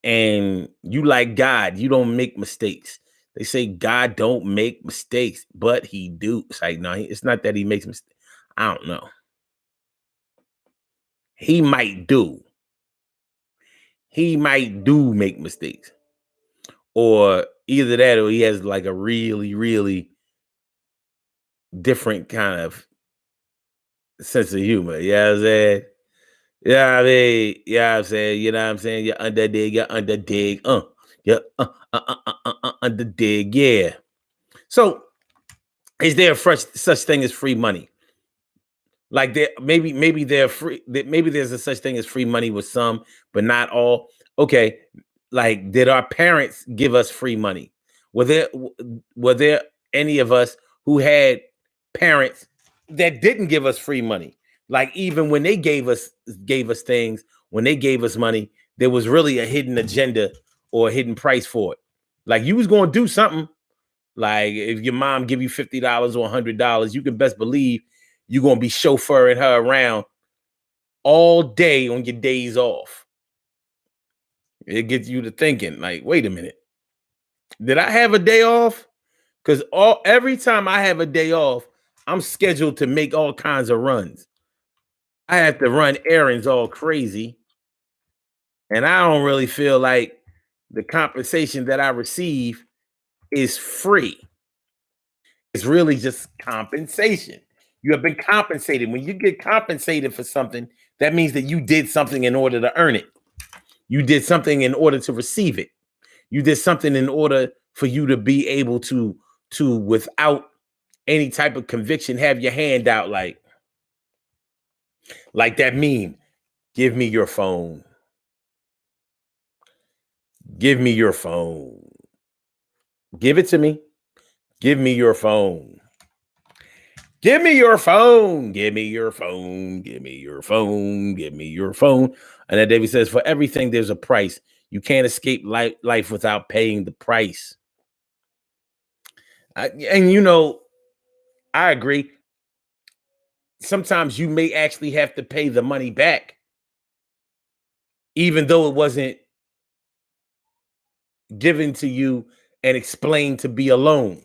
And you like God, you don't make mistakes. They say God don't make mistakes, but he do. It's like, no, it's not that he makes mistakes. I don't know. He might do make mistakes. Or either that or he has like a really, really different kind of sense of humor. You know what I'm saying? Yeah, I mean, yeah, I'm saying, you know what I'm saying? You're underdig, underdig, yeah. So is there such thing as free money? Like there, maybe they're free, maybe there's a such thing as free money with some, but not all. Okay, like did our parents give us free money? Were there any of us who had parents that didn't give us free money? Like even when they gave us things, when they gave us money, there was really a hidden agenda or a hidden price for it. Like you was going to do something. Like if your mom give you $50 or $100, you can best believe you're gonna be chauffeuring her around all day on your days off. It gets you to thinking, like, wait a minute, did I have a day off? Because every time I have a day off, I'm scheduled to make all kinds of runs. I have to run errands all crazy. And I don't really feel like the compensation that I receive is free. It's really just compensation. You have been compensated. When you get compensated for something, that means that you did something in order to earn it. You did something in order to receive it. You did something in order for you to be able to without any type of conviction, have your hand out like that meme. Give me your phone. Give me your phone. Give it to me. Give me your phone. Give me your phone. Give me your phone. Give me your phone. Give me your phone. And then David says, for everything, there's a price. You can't escape life without paying the price. And you know, I agree. Sometimes you may actually have to pay the money back, even though it wasn't given to you and explained to be a loan.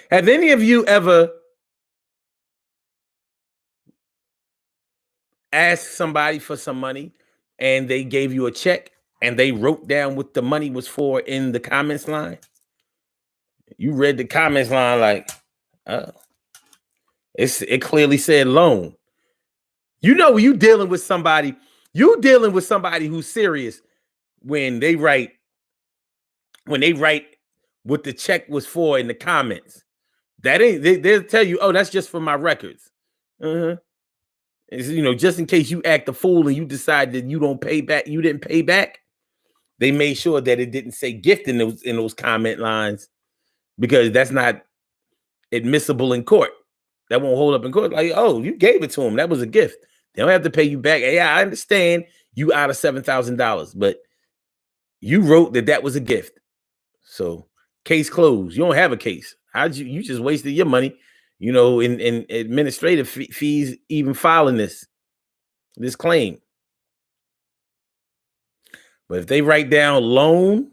Have any of you ever asked somebody for some money and they gave you a check and they wrote down what the money was for in the comments line? You read the comments line like, oh, it clearly said loan. You know, when you're dealing with somebody who's serious when they write what the check was for in the comments. That ain't, they'll tell you, oh, that's just for my records. It's, you know, just in case you act a fool and you decide that you didn't pay back. They made sure that it didn't say gift in those comment lines, because that's not admissible in court. That won't hold up in court. Like, oh, you gave it to them. That was a gift. They don't have to pay you back. Yeah, I understand you out of $7,000, but you wrote that was a gift. So case closed. You don't have a case. You just wasted your money, you know, in administrative fees, even filing this claim. But if they write down loan,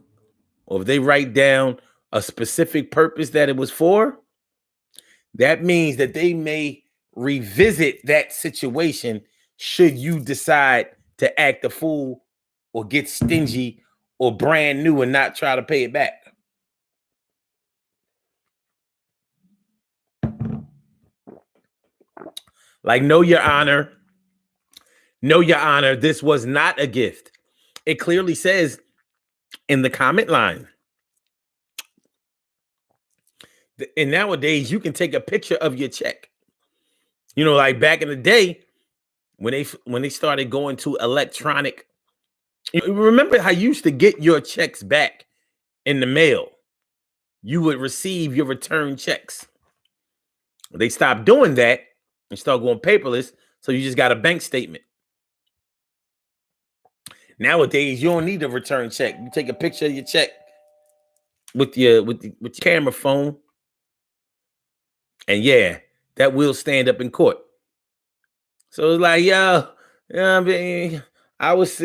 or if they write down a specific purpose that it was for, that means that they may revisit that situation should you decide to act a fool or get stingy or brand new and not try to pay it back. Like, no, Your Honor. No, Your Honor, this was not a gift. It clearly says in the comment line. And nowadays, you can take a picture of your check. You know, like back in the day, when they started going to electronic. You remember how you used to get your checks back in the mail? You would receive your return checks. They stopped doing that and started going paperless, so you just got a bank statement. Nowadays, you don't need a return check. You take a picture of your check with your camera phone, and yeah, that will stand up in court. So it's like, I was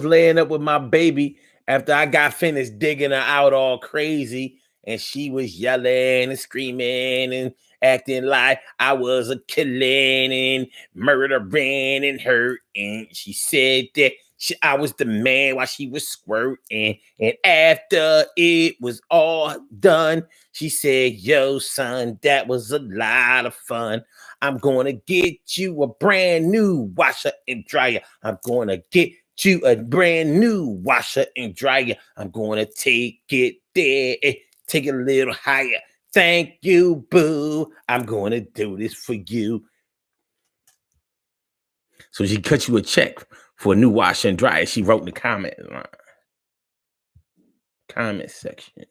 laying up with my baby after I got finished digging her out all crazy, and she was yelling and screaming and acting like I was a killing and murdering and hurting. She said that I was the man while she was squirting. And after it was all done, she said, yo, son, that was a lot of fun. I'm going to get you a brand new washer and dryer. I'm going to get you a brand new washer and dryer. I'm going to take it there, take it a little higher. Thank you, boo. I'm going to do this for you. So she cut you a check for a new washer and dryer. She wrote in the comment section.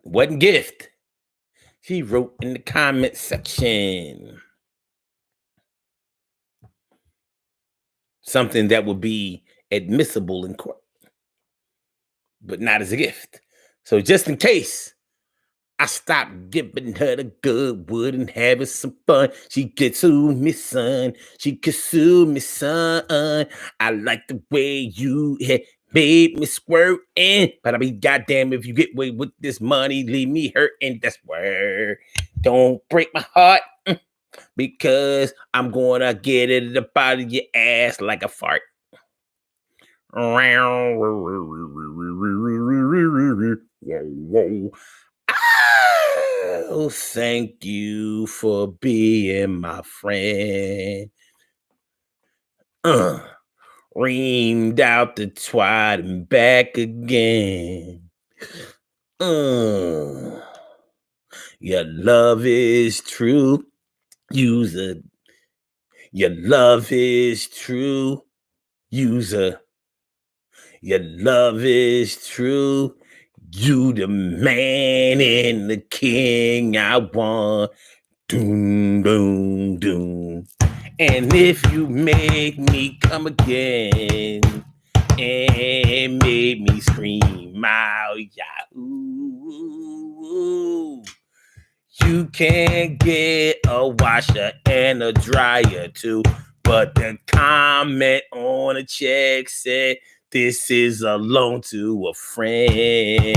Wasn't gift. She wrote in the comment section something that would be admissible in court. but not as a gift. So just in case I stop giving her the good wood and having some fun, she could sue me, son. She could sue me, son. I like the way you made me squirt in, but I be goddamn if you get away with this money, leave me hurting. That's word. Don't break my heart because I'm gonna get it up out of your ass like a fart. Oh, thank you for being my friend. Reamed out the twat and back again. Your love is true. User. Your love is true. User. Your love is true. You the man and the king I want. Doom, doom, doom. And if you make me come again and make me scream out, yahoo, you can get a washer and a dryer too. But the comment on the check said, this is a loan to a friend.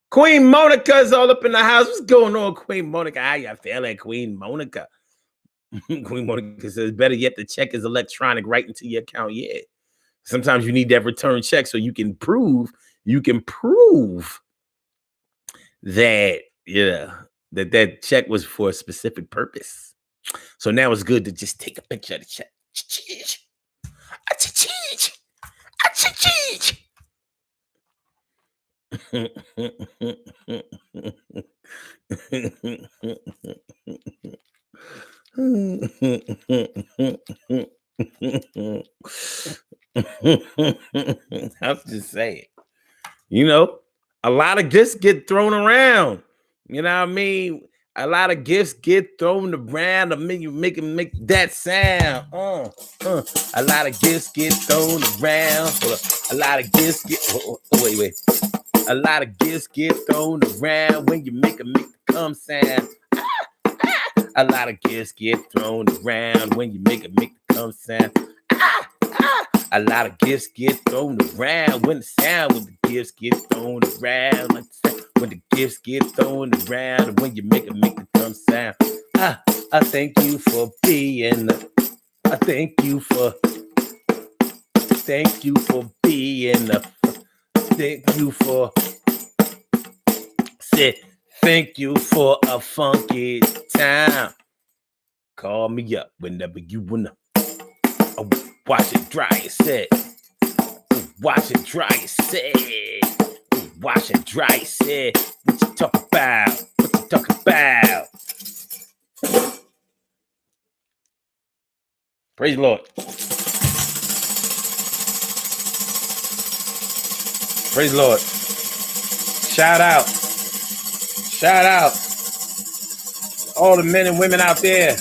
Queen Monica's all up in the house. What's going on, Queen Monica? How you feeling, Queen Monica? Queen Monica says, better yet, the check is electronic right into your account. Yeah. Sometimes you need that return check so you can prove that, that check was for a specific purpose. So now it's good to just take a picture of the check. I'm just saying, a lot of gifts get thrown around. You know what I mean? A lot of gifts get thrown around. I mean, you make that sound. A lot of gifts get thrown around. A lot of gifts get. Wait. A lot of gifts get thrown around when you make the come sound. A lot of gifts get thrown around when you make the come sound. A lot of gifts get thrown around when the gifts get thrown around. Like when the gifts get thrown around and when you make the come sound. I thank you for being. I thank you for being. Thank you for. Said thank you for a funky time. Call me up whenever you wanna. Watch it dry, it said. Watch it dry, it said. Watch it dry, it said. What you talk about? What you talk about? Praise the Lord. Praise the Lord. Shout out. Shout out. All the men and women out there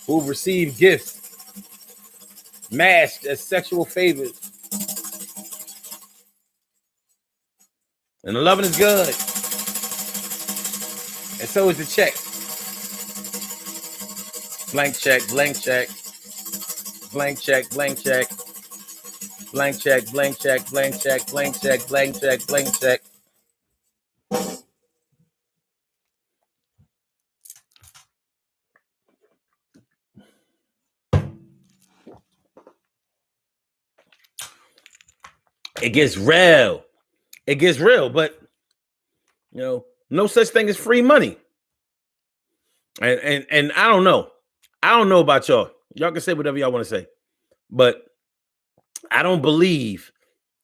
who receive gifts masked as sexual favors. And the loving is good. And so is the check. Blank check, blank check. Blank check, blank check. Blank check, blank check, blank check, blank check, blank check, blank check. It gets real. It gets real, but no such thing as free money. And I don't know. I don't know about y'all. Y'all can say whatever y'all want to say. But I don't believe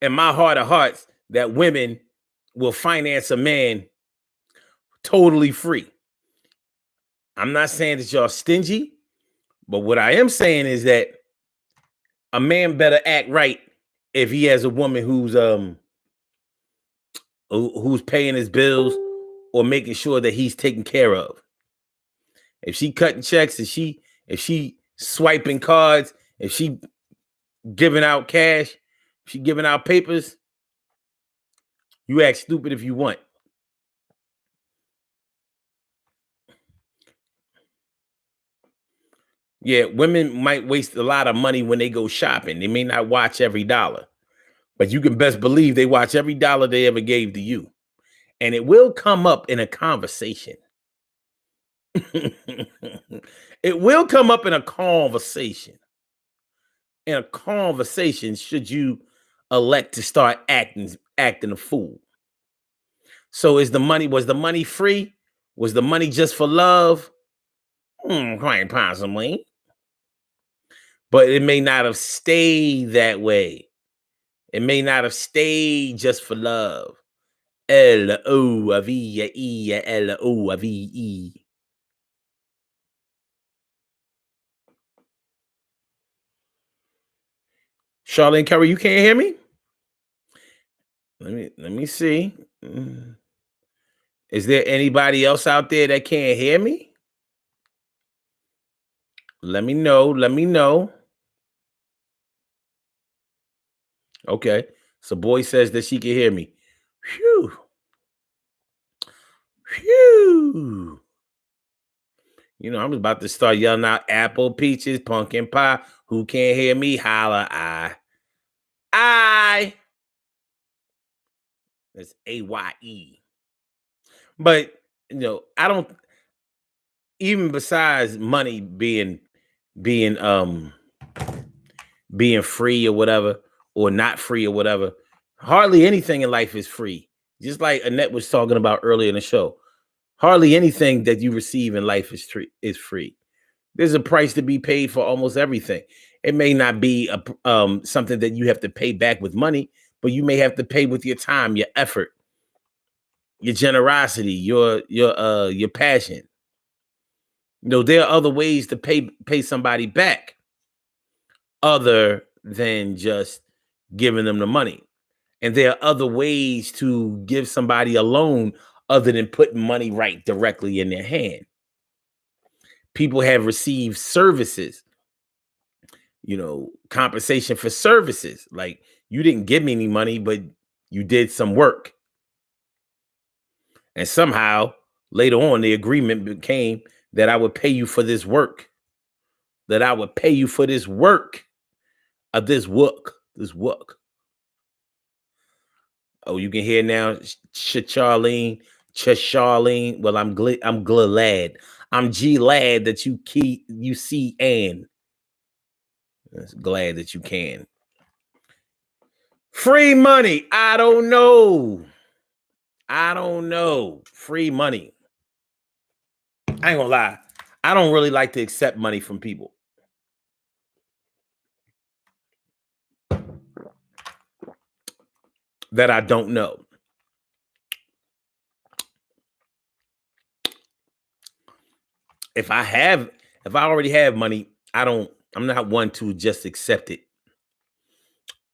in my heart of hearts that women will finance a man totally free. I'm not saying that y'all stingy, but what I am saying is that a man better act right if he has a woman who's paying his bills or making sure that he's taken care of. If she cutting checks, if she swiping cards, if she giving out cash, if she giving out papers, you act stupid if you want. Yeah, women might waste a lot of money when they go shopping. They may not watch every dollar, but you can best believe they watch every dollar they ever gave to you. And it will come up in a conversation. It will come up in a conversation. In a conversation, should you elect to start acting a fool. So was the money free? Was the money just for love? Quite possibly. But it may not have stayed that way. It may not have stayed just for love. Love. Charlene Curry, you can't hear me? Let me see. Is there anybody else out there that can't hear me? Let me know. Let me know. Okay. So boy says that she can hear me. Phew. Phew. You know, I'm about to start yelling out apple, peaches, pumpkin pie. Who can't hear me? Holla, I. That's AYE. But, you know, I don't, even besides money being free or whatever, or not free or whatever, hardly anything in life is free. Just like Annette was talking about earlier in the show. Hardly anything that you receive in life is free. There's a price to be paid for almost everything. It may not be something that you have to pay back with money, but you may have to pay with your time, your effort, your generosity, your passion. You know, there are other ways to pay somebody back other than just giving them the money. And there are other ways to give somebody a loan other than putting money right directly in their hand. People have received services, you know, compensation for services. Like, you didn't give me any money, but you did some work. And somehow later on, the agreement became that I would pay you for this work. That I would pay you for this work. This work. Oh, you can hear now, Charlene. Well, I'm glad. I'm glad that you see Ann. Glad that you can. Free money. I don't know. Free money. I ain't gonna lie. I don't really like to accept money from people. That I don't know. If I already have money, I'm not one to just accept it.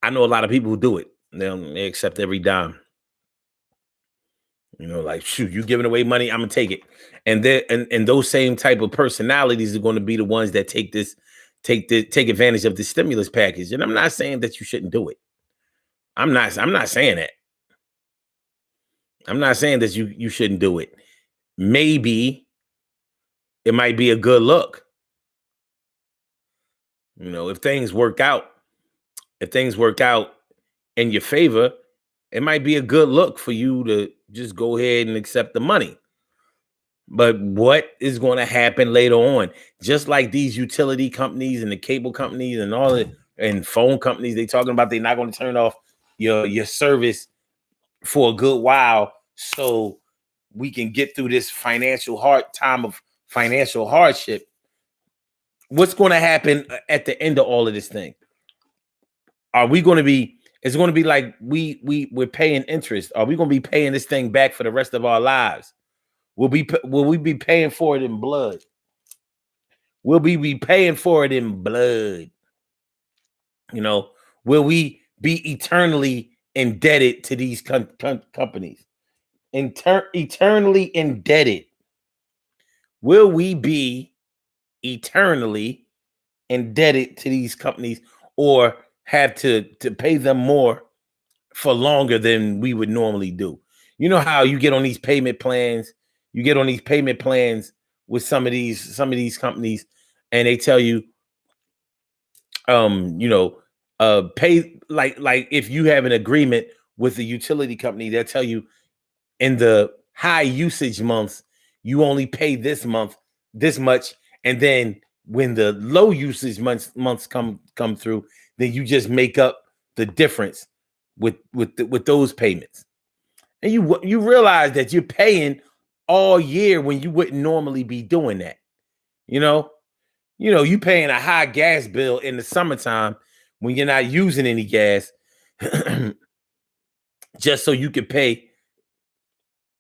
I know a lot of people who do it. They accept every dime. You know, like, shoot, you giving away money, I'm gonna take it. And those same type of personalities are going to be the ones that take advantage of the stimulus package. And I'm not saying that you shouldn't do it. I'm not saying that. I'm not saying that you shouldn't do it. Maybe it might be a good look. You know, if things work out in your favor, it might be a good look for you to just go ahead and accept the money. But what is going to happen later on? Just like these utility companies and the cable companies and all the and phone companies, they talking about they're not going to turn off your service for a good while, so we can get through this time of financial hardship. What's going to happen at the end of all of this thing? Are we going to be? It's going to be like we're paying interest. Are we going to be paying this thing back for the rest of our lives? Will we be paying for it in blood? Will we be paying for it in blood? You know, will we be eternally indebted to these companies? Eternally indebted. Will we be eternally indebted to these companies or have to pay them more for longer than we would normally do. You know how you get on these payment plans, with some of these companies, and they tell you, pay like if you have an agreement with the utility company, they'll tell you in the high usage months, you only pay this month this much, and then when the low usage months come through, then you just make up the difference with those payments. And you realize that you're paying all year when you wouldn't normally be doing that. You know, you paying a high gas bill in the summertime when you're not using any gas, just so you can pay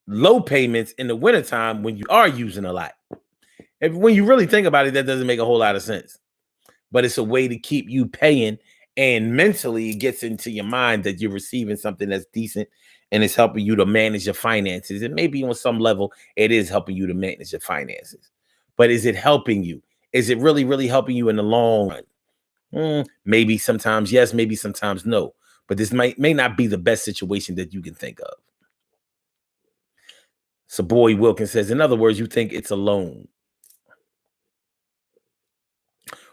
low payments in the wintertime when you are using a lot. And when you really think about it, that doesn't make a whole lot of sense. But it's a way to keep you paying, and mentally it gets into your mind that you're receiving something that's decent and it's helping you to manage your finances. And maybe on some level, it is helping you to manage your finances. But is it helping you? Is it really, really helping you in the long run? Maybe sometimes yes, maybe sometimes no. But this may not be the best situation that you can think of. So Boy Wilkins says, in other words, you think it's a loan.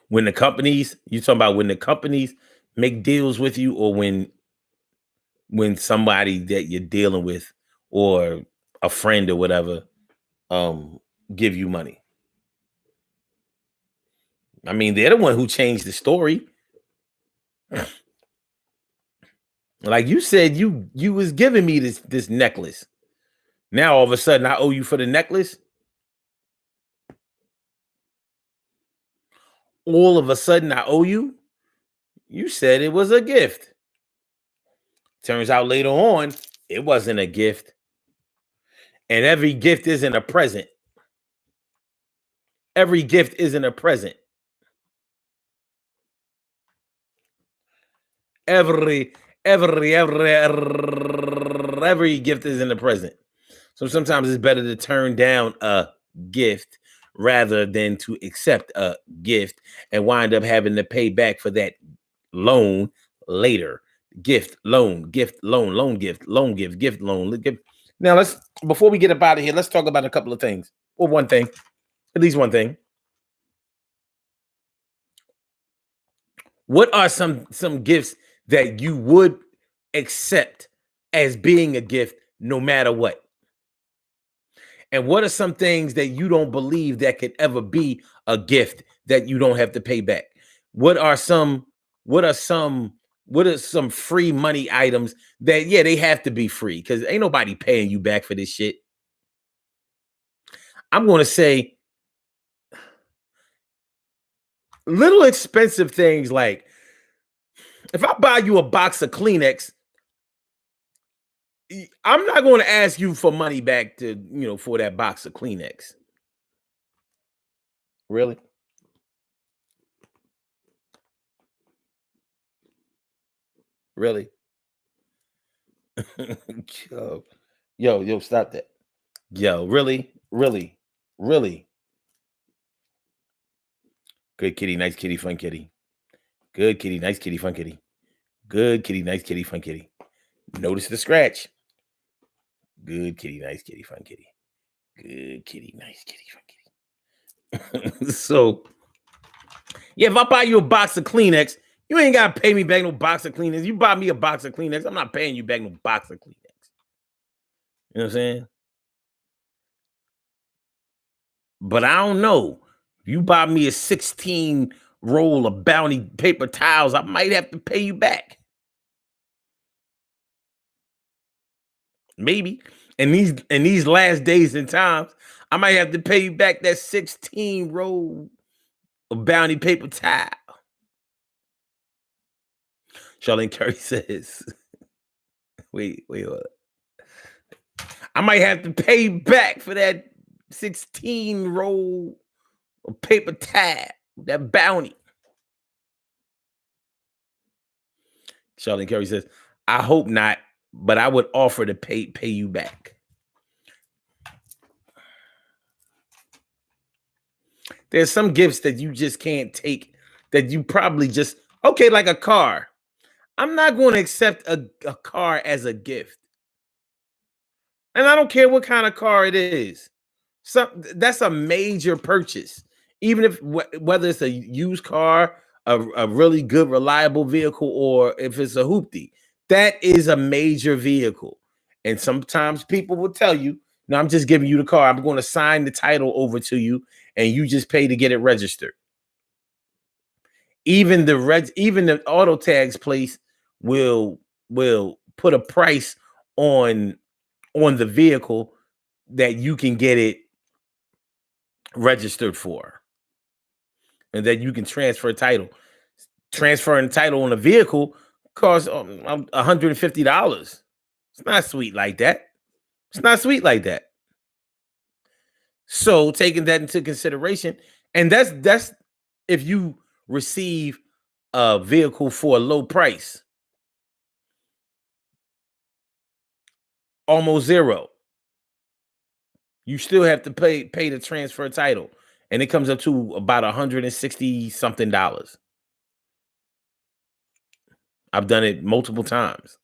When the companies, you talking about when the companies make deals with you, or when somebody that you're dealing with or a friend or whatever give you money? I mean, they're the one who changed the story. Like you said, you was giving me this necklace. Now all of a sudden I owe you for the necklace. All of a sudden I owe you. You said it was a gift. Turns out later on it wasn't a gift. And every gift isn't a present. Every gift isn't a present. Every gift isn't a present. So sometimes it's better to turn down a gift rather than to accept a gift and wind up having to pay back for that loan later. Gift, loan, gift, loan, gift, loan, gift. Now before we get up out of here, let's talk about a couple of things. Or one thing, at least one thing. What are some gifts that you would accept as being a gift no matter what? And what are some things that you don't believe that could ever be a gift that you don't have to pay back? What are some free money items that, yeah, they have to be free because ain't nobody paying you back for this shit? I'm going to say little expensive things like, if I buy you a box of Kleenex, I'm not going to ask you for money back for that box of Kleenex. Really? Really? Yo, stop that. Yo, really? Really? Really? Good kitty, nice kitty, fun kitty. Good kitty, nice kitty, fun kitty. Good kitty, nice kitty, fun kitty. Notice the scratch. Good kitty, nice kitty, fun kitty. Good kitty, nice kitty, fun kitty. So, yeah, if I buy you a box of Kleenex, you ain't got to pay me back no box of Kleenex. You buy me a box of Kleenex, I'm not paying you back no box of Kleenex. You know what I'm saying? But I don't know. You buy me a 16 roll of Bounty paper towels, I might have to pay you back. Maybe. And these last days and times, I might have to pay you back that 16 roll of Bounty paper towel. Charlene Curry says, wait. I might have to pay back for that 16 roll of paper towel, that Bounty. Charlene Curry says, I hope not, but I would offer to pay you back. There's some gifts that you just can't take, that you probably just, okay, like a car. I'm not going to accept a car as a gift. And I don't care what kind of car it is. That's a major purchase. Even if whether it's a used car, a really good, reliable vehicle, or if it's a hoopty, that is a major vehicle. And sometimes people will tell you, no, I'm just giving you the car. I'm going to sign the title over to you, and you just pay to get it registered. Even the auto tags place will put a price on the vehicle that you can get it registered for, and that you can transfer title. Transferring title on a vehicle costs $150. It's not sweet like that. It's not sweet like that. So taking that into consideration, and that's if you receive a vehicle for a low price, almost zero. You still have to pay the transfer title, and it comes up to about $160 something. I've done it multiple times.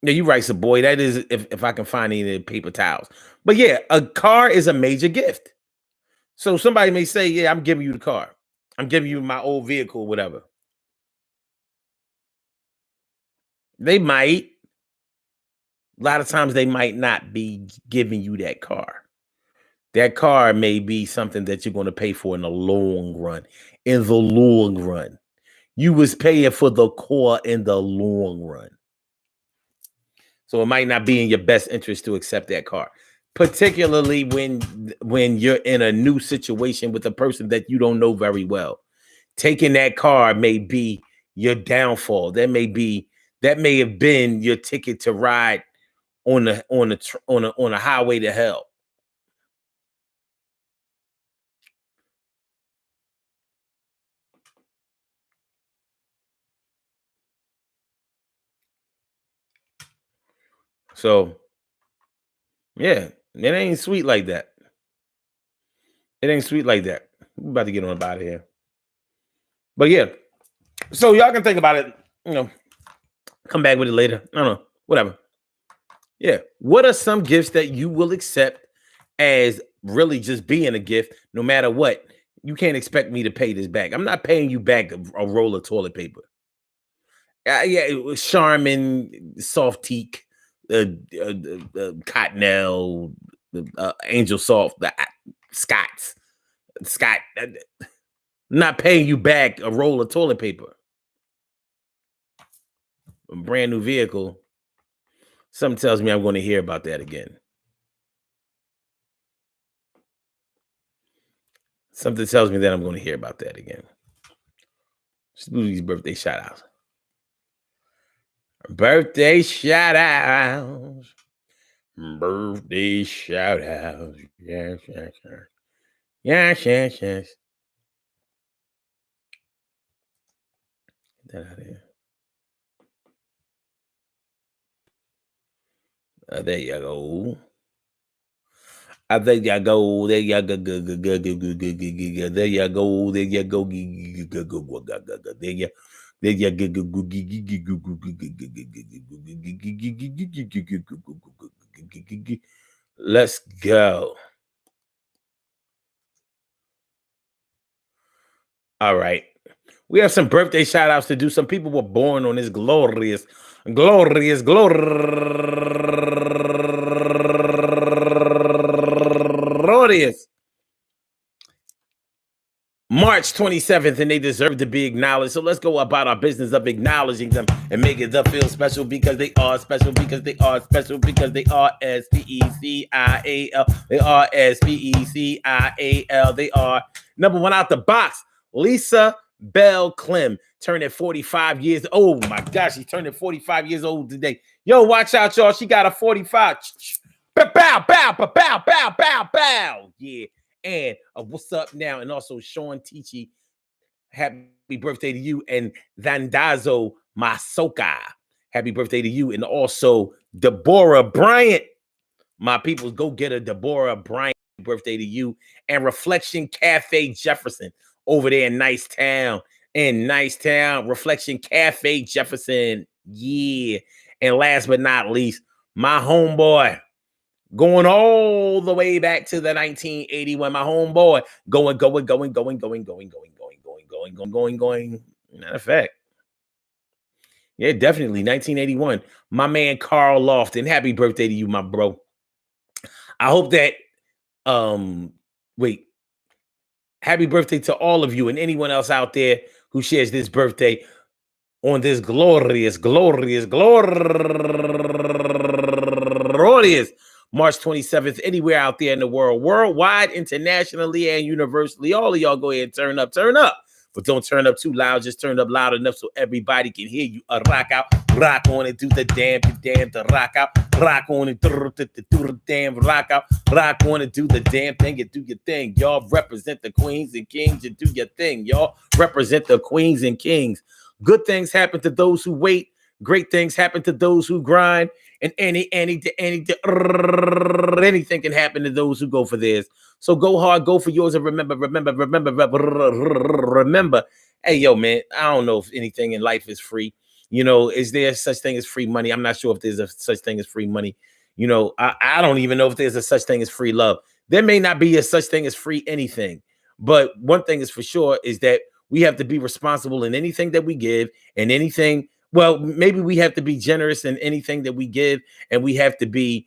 Yeah, you're right, so boy. That is if I can find any paper towels. But yeah, a car is a major gift. So somebody may say, yeah, I'm giving you the car. I'm giving you my old vehicle, whatever. They might. A lot of times they might not be giving you that car. That car may be something that you're going to pay for in the long run. In the long run. You was paying for the car in the long run. So it might not be in your best interest to accept that car, particularly when you're in a new situation with a person that you don't know very well. Taking that car may be your downfall. That may have been your ticket to ride on a highway to hell. So yeah, it ain't sweet like that. It ain't sweet like that. We're about to get on out of here. But yeah, so y'all can think about it, come back with it later. I don't know, whatever. Yeah. What are some gifts that you will accept as really just being a gift, no matter what? You can't expect me to pay this back. I'm not paying you back a roll of toilet paper. Yeah, it was Charmin, Soft Teak, Cottonelle, Angel Soft, the Scott. I'm not paying you back a roll of toilet paper. A brand new vehicle. Something tells me I'm going to hear about that again. Something tells me that I'm going to hear about that again. Let's do these birthday shout outs. Birthday shout outs. Birthday shout outs. Yes, yes, yes. Yes, yes, yes. Get that out of here. There you go. There you go. There you go. There you go. There you go. There you. There you go. Let's go. All right. We have some birthday shout outs to do. Some people were born on this glorious March 27th, and they deserve to be acknowledged. So let's go about our business of acknowledging them and make it feel special because they are special, because they are special, because they are SPECIAL. They are SPECIAL. They are number one out the box. Lisa Bell Clem turning 45 years. Oh my gosh, she's turning 45 years old today. Yo, watch out, y'all. She got a 45. Bow, bow, bow, bow, bow, bow, bow. Yeah. And what's up now? And also Sean Tichy, happy birthday to you. And Vandazo Masoka, happy birthday to you. And also Deborah Bryant, my peoples, go get a Deborah Bryant. birthday to you and Reflection Cafe Jefferson over there in Nicetown. Reflection Cafe Jefferson. Yeah. And last but not least, my homeboy going all the way back to the 1981. My homeboy going. Matter of fact, yeah, definitely 1981. My man Carl Lofton. Happy birthday to you, my bro. I hope that happy birthday to all of you and anyone else out there who shares this birthday on this glorious March 27th, anywhere out there in the world, worldwide, internationally, and universally. All of y'all go ahead and turn up. But don't turn up too loud. Just turn up loud enough so everybody can hear you. Rock out, rock on and do the damn, to rock out, rock on and do the damn, rock out, rock on and do the damn thing and do your thing. Y'all represent the queens and kings and do your thing. Y'all represent the queens and kings. Good things happen to those who wait. Great things happen to those who grind. And anything can happen to those who go for theirs. So go hard, go for yours, and remember. Hey, yo, man, I don't know if anything in life is free. You know, is there such thing as free money? I'm not sure if there's a such thing as free money. You know, I don't even know if there's a such thing as free love. There may not be a such thing as free anything. But one thing is for sure is that we have to be responsible in anything that we give and anything. Well, maybe we have to be generous in anything that we give, and we have to be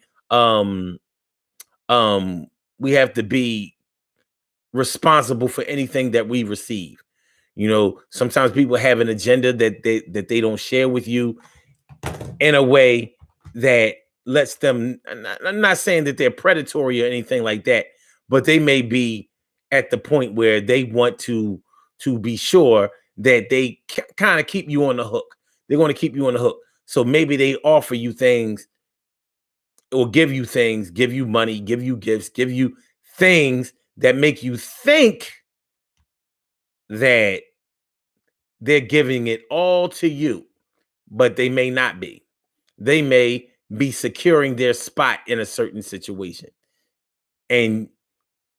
responsible for anything that we receive. You know, sometimes people have an agenda that they don't share with you in a way that lets them. I'm not saying that they're predatory or anything like that, but they may be at the point where they want to be sure that they kind of keep you on the hook. They're going to keep you on the hook. So maybe they offer you things or give you things, give you money, give you gifts, give you things that make you think that they're giving it all to you, but they may not be. They may be securing their spot in a certain situation. And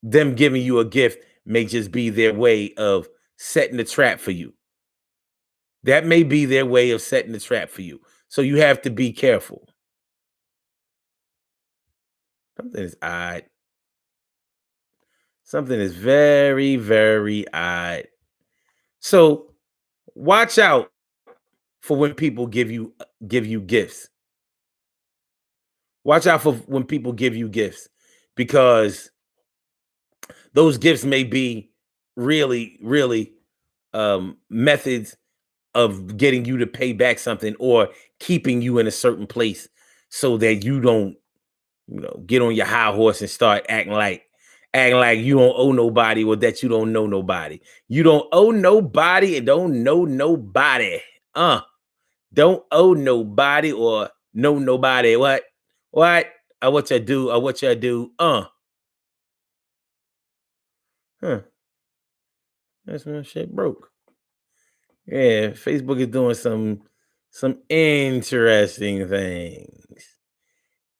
them giving you a gift may just be their way of setting the trap for you. That may be their way of setting the trap for you. So you have to be careful. Something is odd. Something is very, very odd. So watch out for when people give you gifts. Watch out for when people give you gifts, because those gifts may be really, really methods of getting you to pay back something or keeping you in a certain place so that you don't, get on your high horse and start acting like you don't owe nobody or that you don't know nobody. You don't owe nobody and don't know nobody. Don't owe nobody or know nobody. What? What you do? That's when shit broke. Yeah, Facebook is doing some interesting things.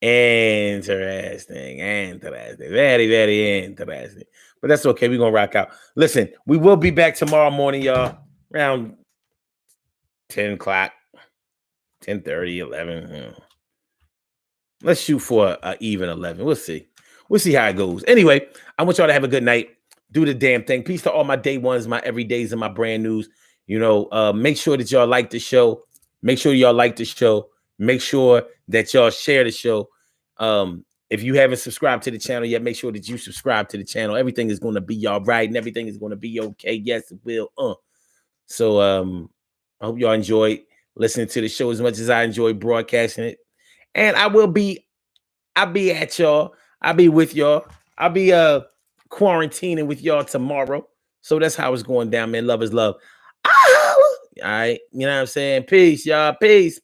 Interesting. Very, very interesting. But that's okay. We're gonna rock out. Listen, we will be back tomorrow morning, y'all, around 10 o'clock, 10:30, 11. Let's shoot for even 11. We'll see how it goes. Anyway, I want y'all to have a good night. Do the damn thing. Peace to all my day ones, my everydays, and my brand news. Make sure that y'all like the show. Make sure y'all like the show. Make sure that y'all share the show. If you haven't subscribed to the channel yet, make sure that you subscribe to the channel. Everything is going to be all right, and everything is going to be okay. Yes, it will. So I hope y'all enjoyed listening to the show as much as I enjoy broadcasting it. And I'll be at y'all. I'll be with y'all. I'll be quarantining with y'all tomorrow. So that's how it's going down, man. Love is love. All right. You know what I'm saying? Peace, y'all. Peace.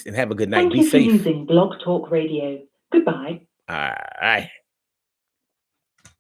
And have a good night. Thank you for using Blog Talk Radio. Goodbye. All right.